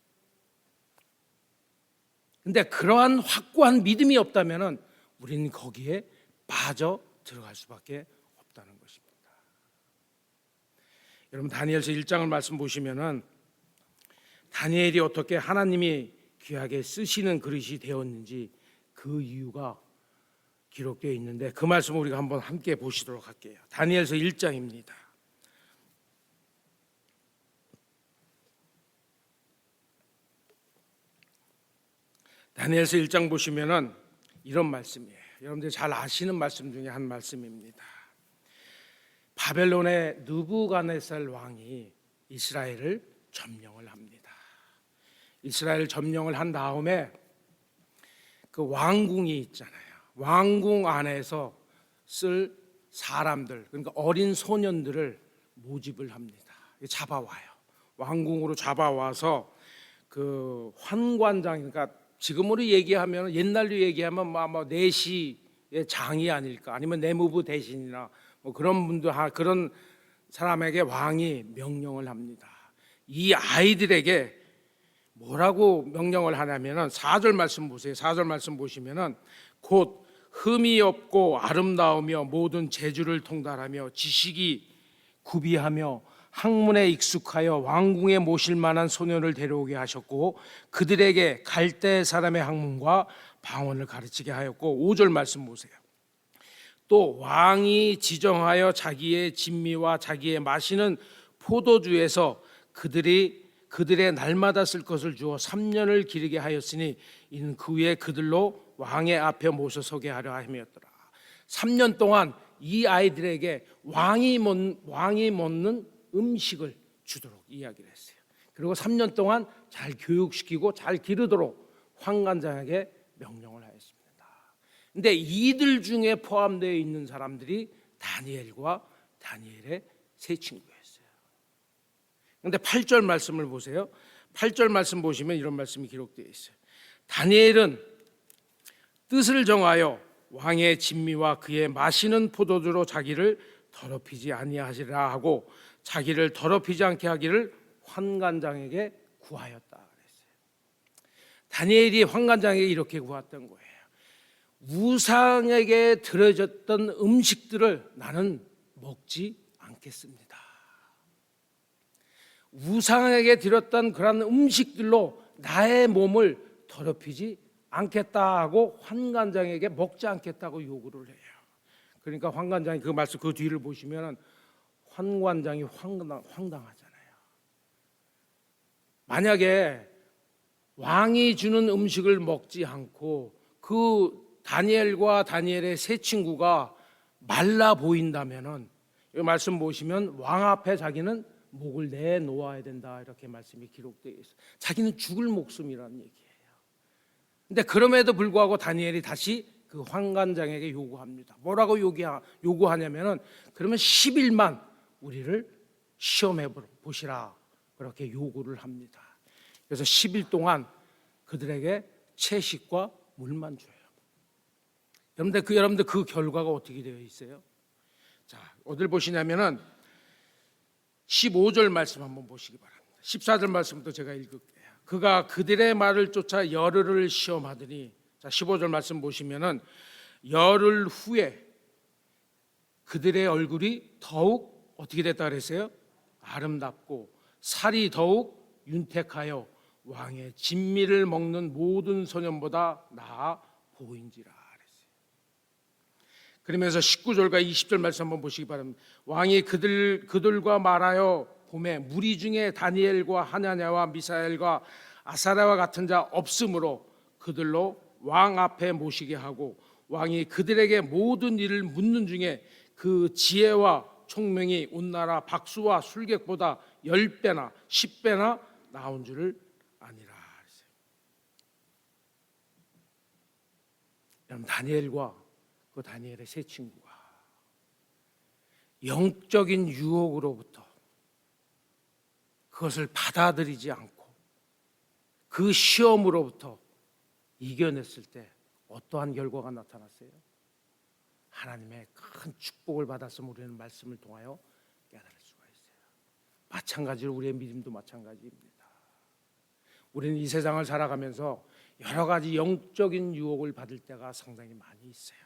근데 그러한 확고한 믿음이 없다면 우리는 거기에 빠져 들어갈 수밖에 없다는 것입니다. 여러분, 다니엘서 1장을 말씀 보시면은 다니엘이 어떻게 하나님이 귀하게 쓰시는 그릇이 되었는지 그 이유가 기록되어 있는데, 그 말씀을 우리가 한번 함께 보시도록 할게요. 다니엘서 1장입니다. 다니엘서 1장 보시면은 이런 말씀이에요. 여러분들이 잘 아시는 말씀 중에 한 말씀입니다. 바벨론의 느부갓네살 왕이 이스라엘을 점령을 합니다. 이스라엘 점령을 한 다음에 그 왕궁이 있잖아요. 왕궁 안에서 쓸 사람들, 그러니까 어린 소년들을 모집을 합니다. 잡아와요. 왕궁으로 잡아와서 그 환관장, 그러니까 지금으로 얘기하면, 옛날로 얘기하면 아마 내시의 장이 아닐까, 아니면 내무부 대신이나 뭐 그런 분들, 그런 사람에게 왕이 명령을 합니다. 이 아이들에게 뭐라고 명령을 하냐면은 4절 말씀 보세요. 4절 말씀 보시면은 곧 흠이 없고 아름다우며 모든 재주를 통달하며 지식이 구비하며 학문에 익숙하여 왕궁에 모실 만한 소년을 데려오게 하셨고 그들에게 갈대 사람의 학문과 방언을 가르치게 하였고, 5절 말씀 보세요. 또 왕이 지정하여 자기의 진미와 자기의 마시는 포도주에서 그들의 날마다 쓸 것을 주어 3년을 기르게 하였으니 이는 그 후에 그들로 왕의 앞에 모셔서게 하려 함이었더라. 3년 동안 이 아이들에게 왕이 먹는 음식을 주도록 이야기를 했어요. 그리고 3년 동안 잘 교육시키고 잘 기르도록 환관장에게 명령을 하였습니다. 근데 이들 중에 포함되어 있는 사람들이 다니엘과 다니엘의 세 친구였어요. 근데 8절 말씀을 보세요. 8절 말씀 보시면 이런 말씀이 기록되어 있어요. 다니엘은 뜻을 정하여 왕의 진미와 그의 마시는 포도주로 자기를 더럽히지 아니하시라 하고 자기를 더럽히지 않게 하기를 환관장에게 구하였다 그랬어요. 다니엘이 환관장에게 이렇게 구했던 거예요. 우상에게 드려졌던 음식들을 나는 먹지 않겠습니다. 우상에게 드렸던 그런 음식들로 나의 몸을 더럽히지 않겠다 하고 환관장에게 먹지 않겠다고 요구를 해요. 그러니까 환관장이 그 말씀 그 뒤를 보시면 환관장이 황당하잖아요. 만약에 왕이 주는 음식을 먹지 않고 그 다니엘과 다니엘의 세 친구가 말라 보인다면은 이 말씀 보시면 왕 앞에 자기는 목을 내놓아야 된다 이렇게 말씀이 기록되어 있어요. 자기는 죽을 목숨이라는 얘기예요. 근데 그럼에도 불구하고 다니엘이 다시 그 환관장에게 요구합니다. 뭐라고 요구하냐면은 그러면 10일만 우리를 시험해 보시라 그렇게 요구를 합니다. 그래서 10일 동안 그들에게 채식과 물만 줘요. 여러분들 그 결과가 어떻게 되어 있어요? 자, 어딜 보시냐면은 15절 말씀 한번 보시기 바랍니다. 14절 말씀부터 제가 읽을게요. 그가 그들의 말을 쫓아 열흘을 시험하더니, 자 15절 말씀 보시면은 열흘 후에 그들의 얼굴이 더욱 어떻게 됐다 그랬어요? 아름답고 살이 더욱 윤택하여 왕의 진미를 먹는 모든 소년보다 나아 보인지라 그랬어요. 그러면서 19절과 20절 말씀 한번 보시기 바랍니다. 왕이 그들과 말하여 봄에 무리 중에 다니엘과 하나냐와 미사엘과 아사랴와 같은 자 없으므로 그들로 왕 앞에 모시게 하고 왕이 그들에게 모든 일을 묻는 중에 그 지혜와 총명이 온 나라 박수와 술객보다 10배나 10배나 나온 줄을 아니라. 여러분 다니엘과 그 다니엘의 세 친구가 영적인 유혹으로부터 그것을 받아들이지 않고 그 시험으로부터 이겨냈을 때 어떠한 결과가 나타났어요? 하나님의 큰 축복을 받았으면 우리는 말씀을 통하여 깨달을 수가 있어요. 마찬가지로 우리의 믿음도 마찬가지입니다. 우리는 이 세상을 살아가면서 여러 가지 영적인 유혹을 받을 때가 상당히 많이 있어요.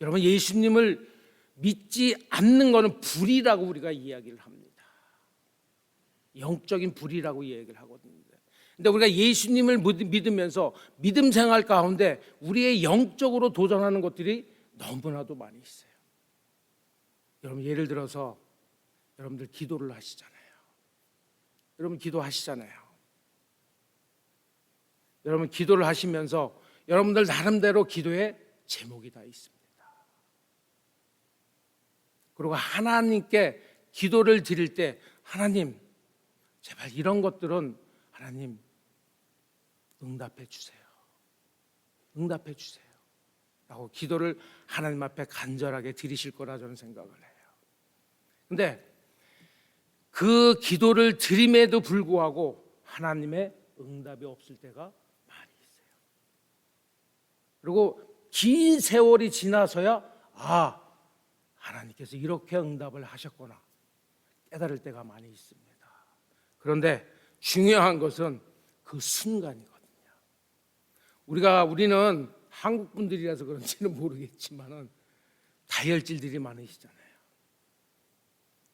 여러분 예수님을 믿지 않는 것은 불이라고 우리가 이야기를 합니다. 영적인 불이라고 이야기를 하거든요. 근데 우리가 예수님을 믿으면서 믿음 생활 가운데 우리의 영적으로 도전하는 것들이 너무나도 많이 있어요. 여러분 예를 들어서 여러분들 기도를 하시잖아요. 여러분 기도하시잖아요. 여러분 기도를 하시면서 여러분들 나름대로 기도의 제목이 다 있습니다. 그리고 하나님께 기도를 드릴 때 하나님 제발 이런 것들은 하나님 응답해 주세요. 응답해 주세요. 라고 기도를 하나님 앞에 간절하게 드리실 거라 저는 생각을 해요. 근데 그 기도를 드림에도 불구하고 하나님의 응답이 없을 때가 많이 있어요. 그리고 긴 세월이 지나서야 하나님께서 이렇게 응답을 하셨구나 깨달을 때가 많이 있습니다. 그런데 중요한 것은 그 순간이거든요. 우리는 한국 분들이라서 그런지는 모르겠지만은 다혈질들이 많으시잖아요.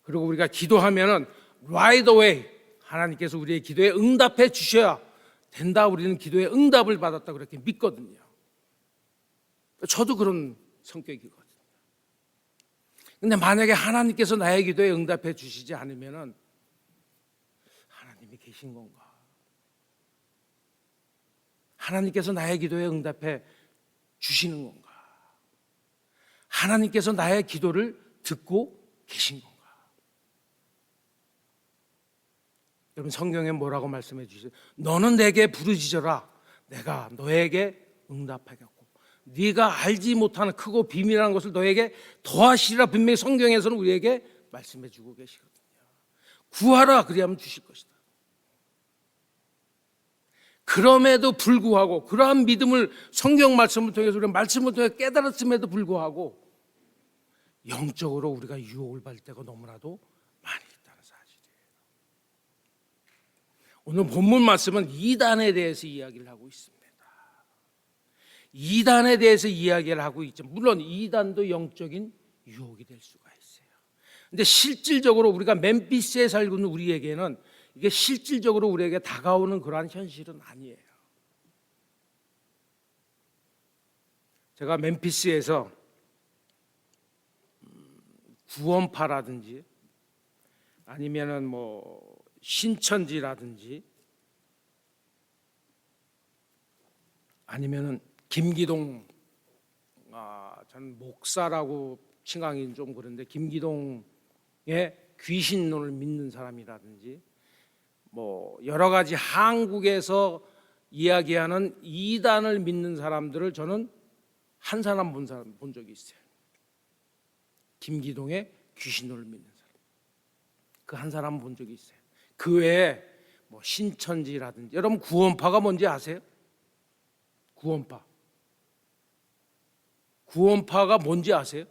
그리고 우리가 기도하면은 right away 하나님께서 우리의 기도에 응답해 주셔야 된다. 우리는 기도에 응답을 받았다 그렇게 믿거든요. 저도 그런 성격이거든요. 근데 만약에 하나님께서 나의 기도에 응답해 주시지 않으면은 하나님이 계신 건가? 하나님께서 나의 기도에 응답해 주시는 건가? 하나님께서 나의 기도를 듣고 계신 건가? 여러분 성경에 뭐라고 말씀해 주세요? 너는 내게 부르짖어라 내가 너에게 응답하겠고 네가 알지 못하는 크고 비밀한 것을 너에게 더하시리라 분명히 성경에서는 우리에게 말씀해 주고 계시거든요. 구하라 그리하면 주실 것이다. 그럼에도 불구하고 그러한 믿음을 성경 말씀을 통해서 우리가 말씀을 통해 깨달았음에도 불구하고 영적으로 우리가 유혹을 받을 때가 너무나도 많이 있다는 사실이에요. 오늘 본문 말씀은 이단에 대해서 이야기를 하고 있습니다. 이단에 대해서 이야기를 하고 있죠. 물론 이단도 영적인 유혹이 될 수가 있어요. 근데 실질적으로 우리가 멤피스에 살고 있는 우리에게는 이게 실질적으로 우리에게 다가오는 그러한 현실은 아니에요. 제가 멤피스에서 구원파라든지 아니면은 뭐 신천지라든지 아니면은 김기동 전 목사라고 칭하기는 좀 그런데 김기동의 귀신론을 믿는 사람이라든지 뭐 여러 가지 한국에서 이야기하는 이단을 믿는 사람들을 저는 한 사람 본 적이 있어요. 김기동의 귀신론을 믿는 사람. 그 한 사람 본 적이 있어요. 그 외에 뭐 신천지라든지 여러분 구원파가 뭔지 아세요? 구원파가 뭔지 아세요?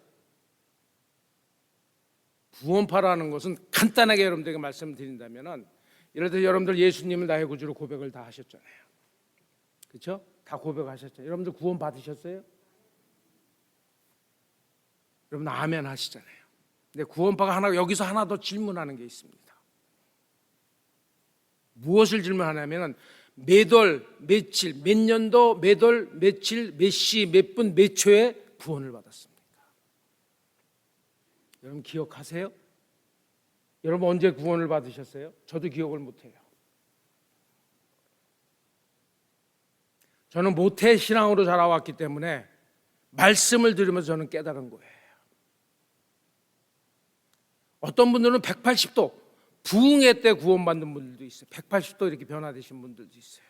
구원파라는 것은 간단하게 여러분들에게 말씀드린다면은 예를 들어 여러분들 예수님을 나의 구주로 고백을 다 하셨잖아요. 그렇죠? 다 고백하셨죠. 여러분들 구원 받으셨어요? 여러분 아멘 하시잖아요. 근데 구원파가 하나 여기서 하나 더 질문하는 게 있습니다. 무엇을 질문하냐면은 몇 월, 며칠, 몇 년도, 몇 월, 며칠, 몇 시, 몇 분, 몇 초에 구원을 받았습니까? 여러분 기억하세요? 여러분 언제 구원을 받으셨어요? 저도 기억을 못해요. 저는 모태 신앙으로 자라왔기 때문에 말씀을 들으면서 저는 깨달은 거예요. 어떤 분들은 180도 부흥회 때 구원받는 분들도 있어요. 180도 이렇게 변화되신 분들도 있어요.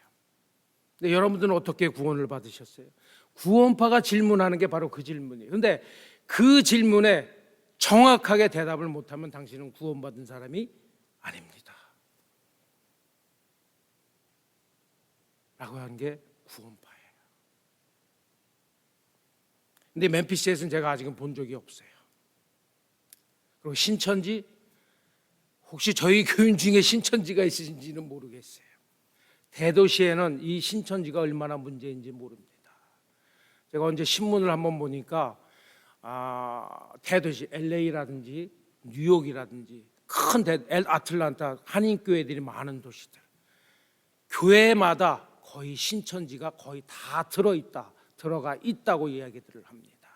근데 여러분들은 어떻게 구원을 받으셨어요? 구원파가 질문하는 게 바로 그 질문이에요. 그런데 그 질문에 정확하게 대답을 못하면 당신은 구원받은 사람이 아닙니다. 라고 하는 게 구원파예요. 근데 멤피스에서는 제가 아직은 본 적이 없어요. 그리고 신천지, 혹시 저희 교인 중에 신천지가 있으신지는 모르겠어요. 대도시에는 이 신천지가 얼마나 문제인지 모릅니다. 제가 언제 신문을 한번 보니까 대도시 LA라든지 뉴욕이라든지 큰 아틀란타 한인교회들이 많은 도시들, 교회마다 거의 신천지가 거의 다 들어가 있다고 이야기들을 합니다.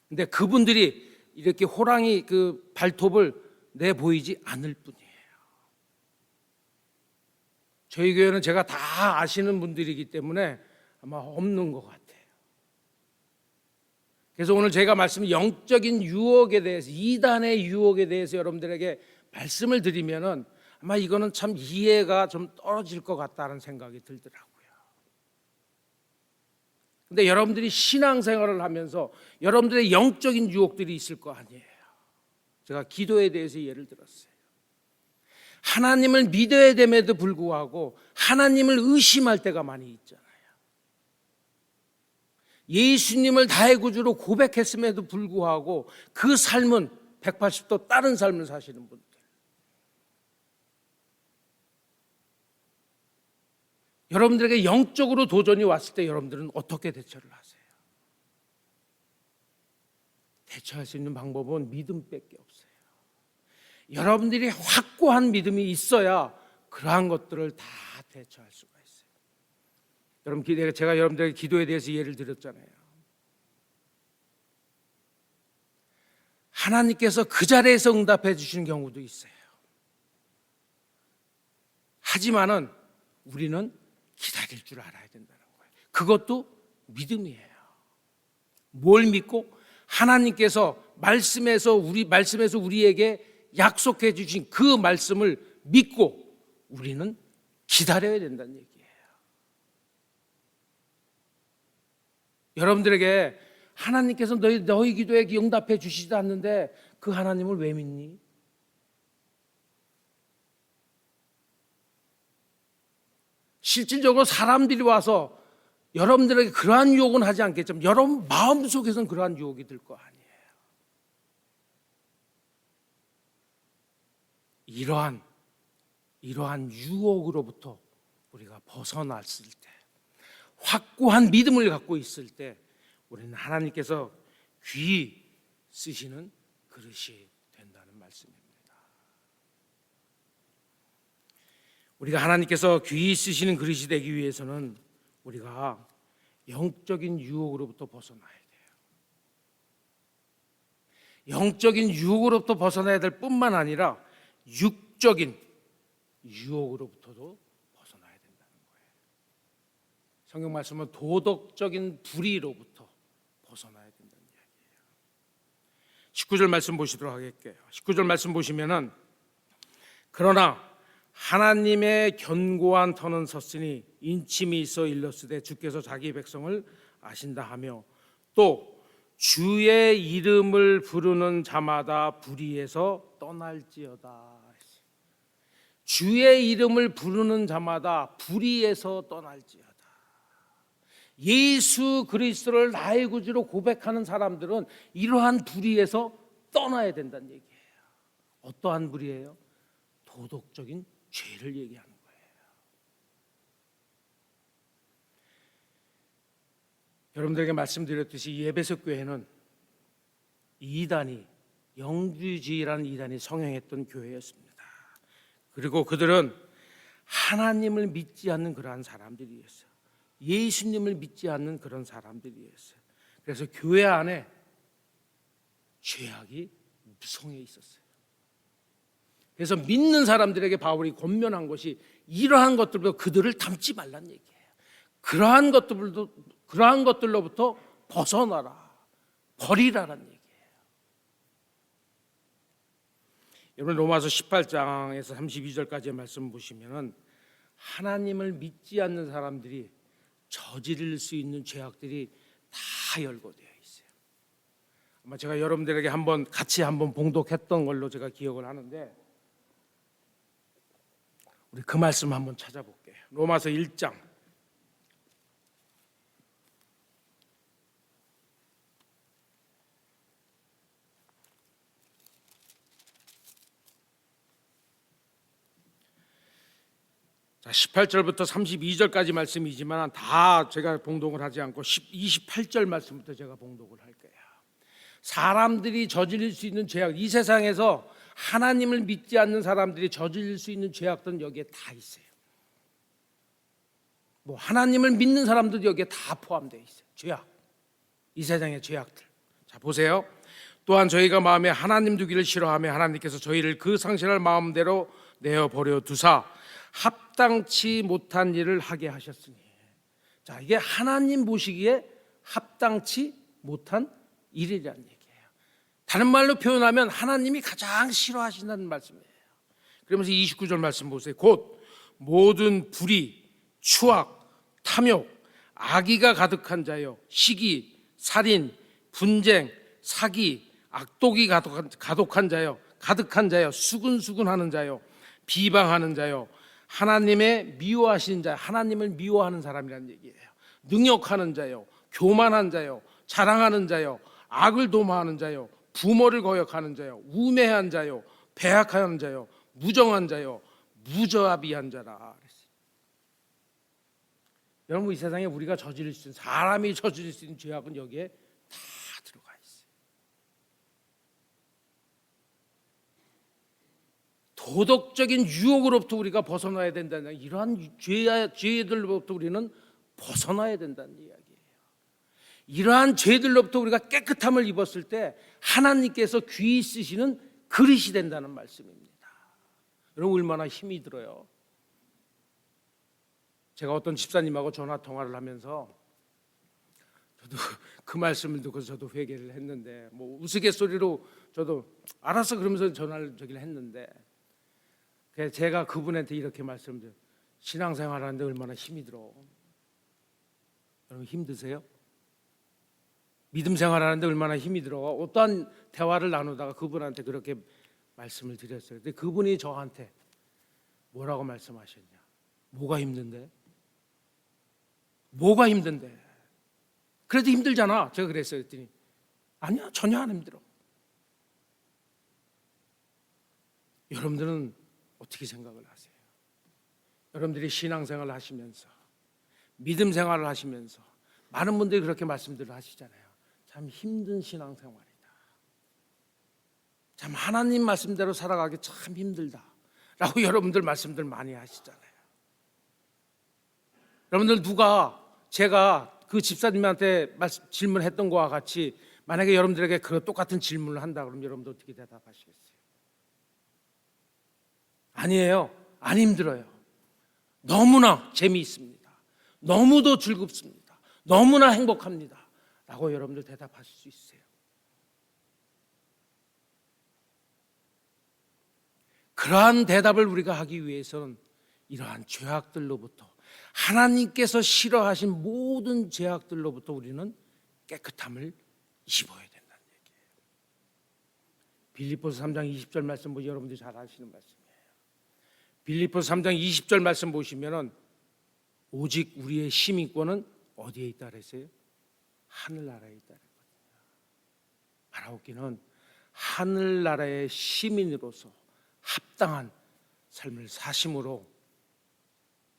근데 그분들이 이렇게 호랑이 그 발톱을 내 보이지 않을 뿐이에요. 저희 교회는 제가 다 아시는 분들이기 때문에 아마 없는 것 같아요. 그래서 오늘 제가 말씀 영적인 유혹에 대해서, 이단의 유혹에 대해서 여러분들에게 말씀을 드리면은 아마 이거는 참 이해가 좀 떨어질 것 같다는 생각이 들더라고요. 근데 여러분들이 신앙생활을 하면서 여러분들의 영적인 유혹들이 있을 거 아니에요. 제가 기도에 대해서 예를 들었어요. 하나님을 믿어야 됨에도 불구하고 하나님을 의심할 때가 많이 있잖아요. 예수님을 나의 구주로 고백했음에도 불구하고 그 삶은 180도 다른 삶을 사시는 분들. 여러분들에게 영적으로 도전이 왔을 때 여러분들은 어떻게 대처를 하세요? 대처할 수 있는 방법은 믿음밖에 없어요. 여러분들이 확고한 믿음이 있어야 그러한 것들을 다 대처할 수가 있어요. 여러분, 제가 여러분들에게 기도에 대해서 예를 드렸잖아요. 하나님께서 그 자리에서 응답해 주시는 경우도 있어요. 하지만은 우리는 기다릴 줄 알아야 된다는 거예요. 그것도 믿음이에요. 뭘 믿고? 하나님께서 말씀에서 우리에게 약속해 주신 그 말씀을 믿고 우리는 기다려야 된다는 얘기예요. 여러분들에게 하나님께서 너희 기도에 응답해 주시지 않는데 그 하나님을 왜 믿니? 실질적으로 사람들이 와서 여러분들에게 그러한 유혹은 하지 않겠지만 여러분 마음속에서는 그러한 유혹이 들 거 아니에요. 이러한 유혹으로부터 우리가 벗어났을 때, 확고한 믿음을 갖고 있을 때 우리는 하나님께서 귀히 쓰시는 그릇이 된다는 말씀입니다. 우리가 하나님께서 귀히 쓰시는 그릇이 되기 위해서는 우리가 영적인 유혹으로부터 벗어나야 돼요. 영적인 유혹으로부터 벗어나야 될 뿐만 아니라 육적인 유혹으로부터도 벗어나야 된다는 거예요. 성경 말씀은 도덕적인 불의로부터 벗어나야 된다는 이야기예요. 19절 말씀 보시도록 하겠게요. 19절 말씀 보시면은 그러나 하나님의 견고한 터는 섰으니 인침이 있어 일렀으되 주께서 자기 백성을 아신다 하며 또 주의 이름을 부르는 자마다 불의에서 떠날지어다. 주의 이름을 부르는 자마다 불의에서 떠날지어다. 예수 그리스도를 나의 구주로 고백하는 사람들은 이러한 불의에서 떠나야 된다는 얘기예요. 어떠한 불의예요? 도덕적인 죄를 얘기하는 거예요. 여러분들에게 말씀드렸듯이 에베소 교회는 이단이 영주주의라는 이단이 성행했던 교회였습니다. 그리고 그들은 하나님을 믿지 않는 그러한 사람들이었어요. 예수님을 믿지 않는 그런 사람들이었어요. 그래서 교회 안에 죄악이 무성해 있었어요. 그래서 믿는 사람들에게 바울이 권면한 것이 이러한 것들로 그들을 닮지 말란 얘기예요. 그러한 것들로부터 벗어나라, 버리라는 얘기예요. 여러분 로마서 18장에서 32절까지의 말씀 보시면은 하나님을 믿지 않는 사람들이 저지를 수 있는 죄악들이 다 열거되어 있어요. 아마 제가 여러분들에게 같이 한번 봉독했던 걸로 제가 기억을 하는데 우리 그 말씀 한번 찾아볼게요. 로마서 1장 18절부터 32절까지 말씀이지만 다 제가 봉독을 하지 않고 28절 말씀부터 제가 봉독을 할 거예요. 사람들이 저지를 수 있는 죄악, 이 세상에서 하나님을 믿지 않는 사람들이 저지를 수 있는 죄악들은 여기에 다 있어요. 뭐 하나님을 믿는 사람들도 여기에 다 포함되어 있어요. 죄악, 이 세상의 죄악들. 자 보세요. 또한 저희가 마음에 하나님 두기를 싫어하며 하나님께서 저희를 그 상실할 마음대로 내어버려 두사 합당치 못한 일을 하게 하셨으니. 자, 이게 하나님 보시기에 합당치 못한 일이라는 얘기예요. 다른 말로 표현하면 하나님이 가장 싫어하신다는 말씀이에요. 그러면서 29절 말씀 보세요. 곧 모든 불의, 추악, 탐욕, 악의가 가득한 자요, 시기, 살인, 분쟁, 사기, 악독이 가득한 자요, 수근수근하는 자요, 비방하는 자요, 하나님의 미워하시는 자, 하나님을 미워하는 사람이라는 얘기예요. 능욕하는 자요, 교만한 자요, 자랑하는 자요, 악을 도모하는 자요, 부모를 거역하는 자요, 우매한 자요, 배악하는 자요, 무정한 자요, 무저합이한 자라 그랬어요. 여러분 이 세상에 우리가 저지를 수 있는, 사람이 저지를 수 있는 죄악은 여기에 다 들어가 있어요. 도덕적인 유혹으로부터 우리가 벗어나야 된다는, 이러한 죄들로부터 우리는 벗어나야 된다는 이야기예요. 이러한 죄들로부터 우리가 깨끗함을 입었을 때 하나님께서 귀히 쓰시는 그릇이 된다는 말씀입니다. 여러분 얼마나 힘이 들어요. 제가 어떤 집사님하고 전화 통화를 하면서 저도 그 말씀을 듣고 저도 회개를 했는데, 뭐 우스갯소리로 저도 알아서 그러면서 전화를 했는데, 제가 그분한테 이렇게 말씀드려요. 신앙생활하는데 얼마나 힘이 들어. 여러분 힘드세요? 믿음 생활하는데 얼마나 힘이 들어. 어떠한 대화를 나누다가 그분한테 그렇게 말씀을 드렸어요. 근데 그분이 저한테 뭐라고 말씀하셨냐? 뭐가 힘든데? 뭐가 힘든데? 그래도 힘들잖아. 제가 그랬어요. 그랬더니 아니야, 전혀 안 힘들어. 여러분들은 어떻게 생각을 하세요? 여러분들이 신앙생활을 하시면서 믿음 생활을 하시면서 많은 분들이 그렇게 말씀들을 하시잖아요. 참 힘든 신앙생활이다. 참 하나님 말씀대로 살아가기 참 힘들다 라고 여러분들 말씀들 많이 하시잖아요. 여러분들 누가 제가 그 집사님한테 질문했던 거와 같이 만약에 여러분들에게 그 똑같은 질문을 한다 그러면 여러분들 어떻게 대답하시겠어요? 아니에요. 안 힘들어요. 너무나 재미있습니다. 너무도 즐겁습니다. 너무나 행복합니다 라고 여러분들 대답하실 수 있어요. 그러한 대답을 우리가 하기 위해서는 이러한 죄악들로부터, 하나님께서 싫어하신 모든 죄악들로부터 우리는 깨끗함을 입어야 된다는 얘기예요. 빌립보서 3장 20절 말씀 보시, 여러분들이 잘 아시는 말씀이에요. 빌립보서 3장 20절 말씀 보시면은 오직 우리의 시민권은 어디에 있다 그랬어요? 하늘나라에 있다 그랬거든요. 바라옵기는 하늘나라의 시민으로서 합당한 삶을 사심으로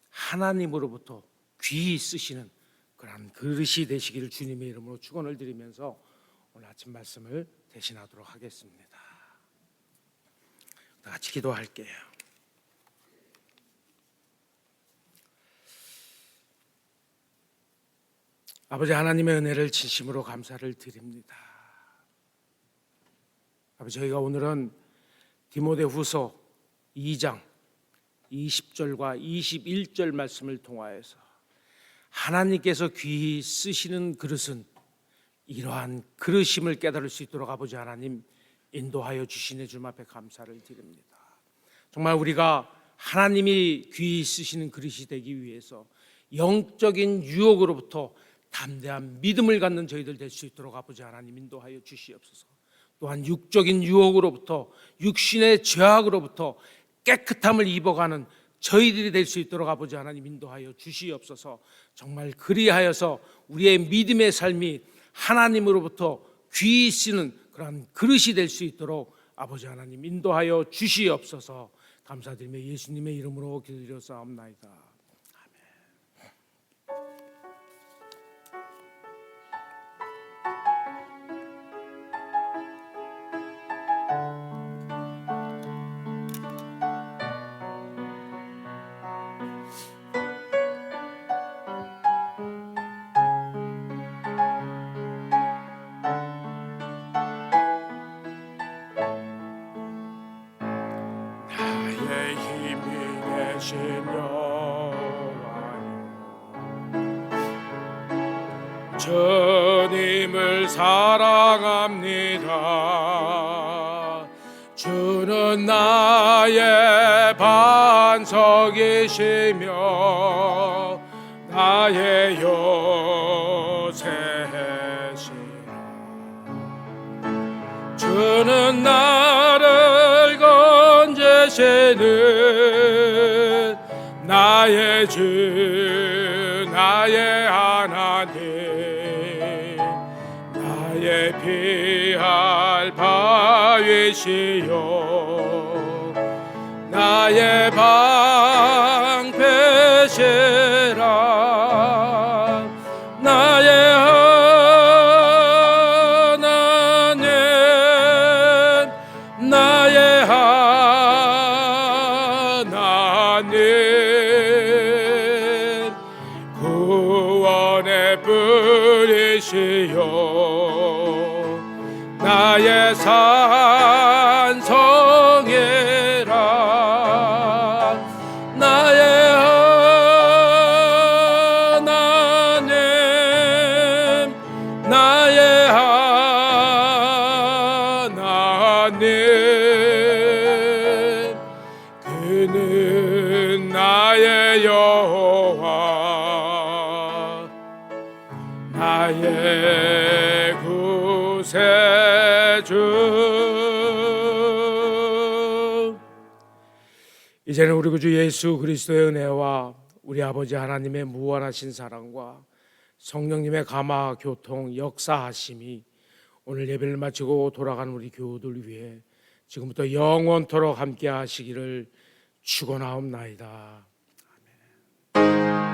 하나님으로부터 귀히 쓰시는 그러한 그릇이 되시기를 주님의 이름으로 축원을 드리면서 오늘 아침 말씀을 대신하도록 하겠습니다. 다 같이 기도할게요. 아버지 하나님의 은혜를 진심으로 감사를 드립니다. 아버지, 저희가 오늘은 디모데후서 2장 20절과 21절 말씀을 통하여서 하나님께서 귀히 쓰시는 그릇은 이러한 그릇임을 깨달을 수 있도록 아버지 하나님 인도하여 주시는 주님 앞에 감사를 드립니다. 정말 우리가 하나님이 귀히 쓰시는 그릇이 되기 위해서 영적인 유혹으로부터 담대한 믿음을 갖는 저희들 될 수 있도록 아버지 하나님 인도하여 주시옵소서. 또한 육적인 유혹으로부터, 육신의 죄악으로부터 깨끗함을 입어가는 저희들이 될 수 있도록 아버지 하나님 인도하여 주시옵소서. 정말 그리하여서 우리의 믿음의 삶이 하나님으로부터 귀히 쓰는 그런 그릇이 될 수 있도록 아버지 하나님 인도하여 주시옵소서. 감사드리며 예수님의 이름으로 기도드렸사옵나이다. 나의 힘이 되신 여호와여, 주님을 사랑합니다. 주는 나의 반석이시며 나의 요새시라. 주는 나를 건지시는 나의 주, 나의 하나님, 나의 피할 바위시요 나의 방패시라. 나의 하나님, 나의 하나님, 구원의 뿌리시요 나의 산성이라. 나의 하나님, 나의 하나님, 그는 나의 여호와, 나의 구세주. 이제는 우리 구주 예수 그리스도의 은혜와 우리 아버지 하나님의 무한하신 사랑과 성령님의 감화 교통 역사하심이 오늘 예배를 마치고 돌아가는 우리 교우들 위해 지금부터 영원토록 함께 하시기를 축원하옵나이다. 아멘.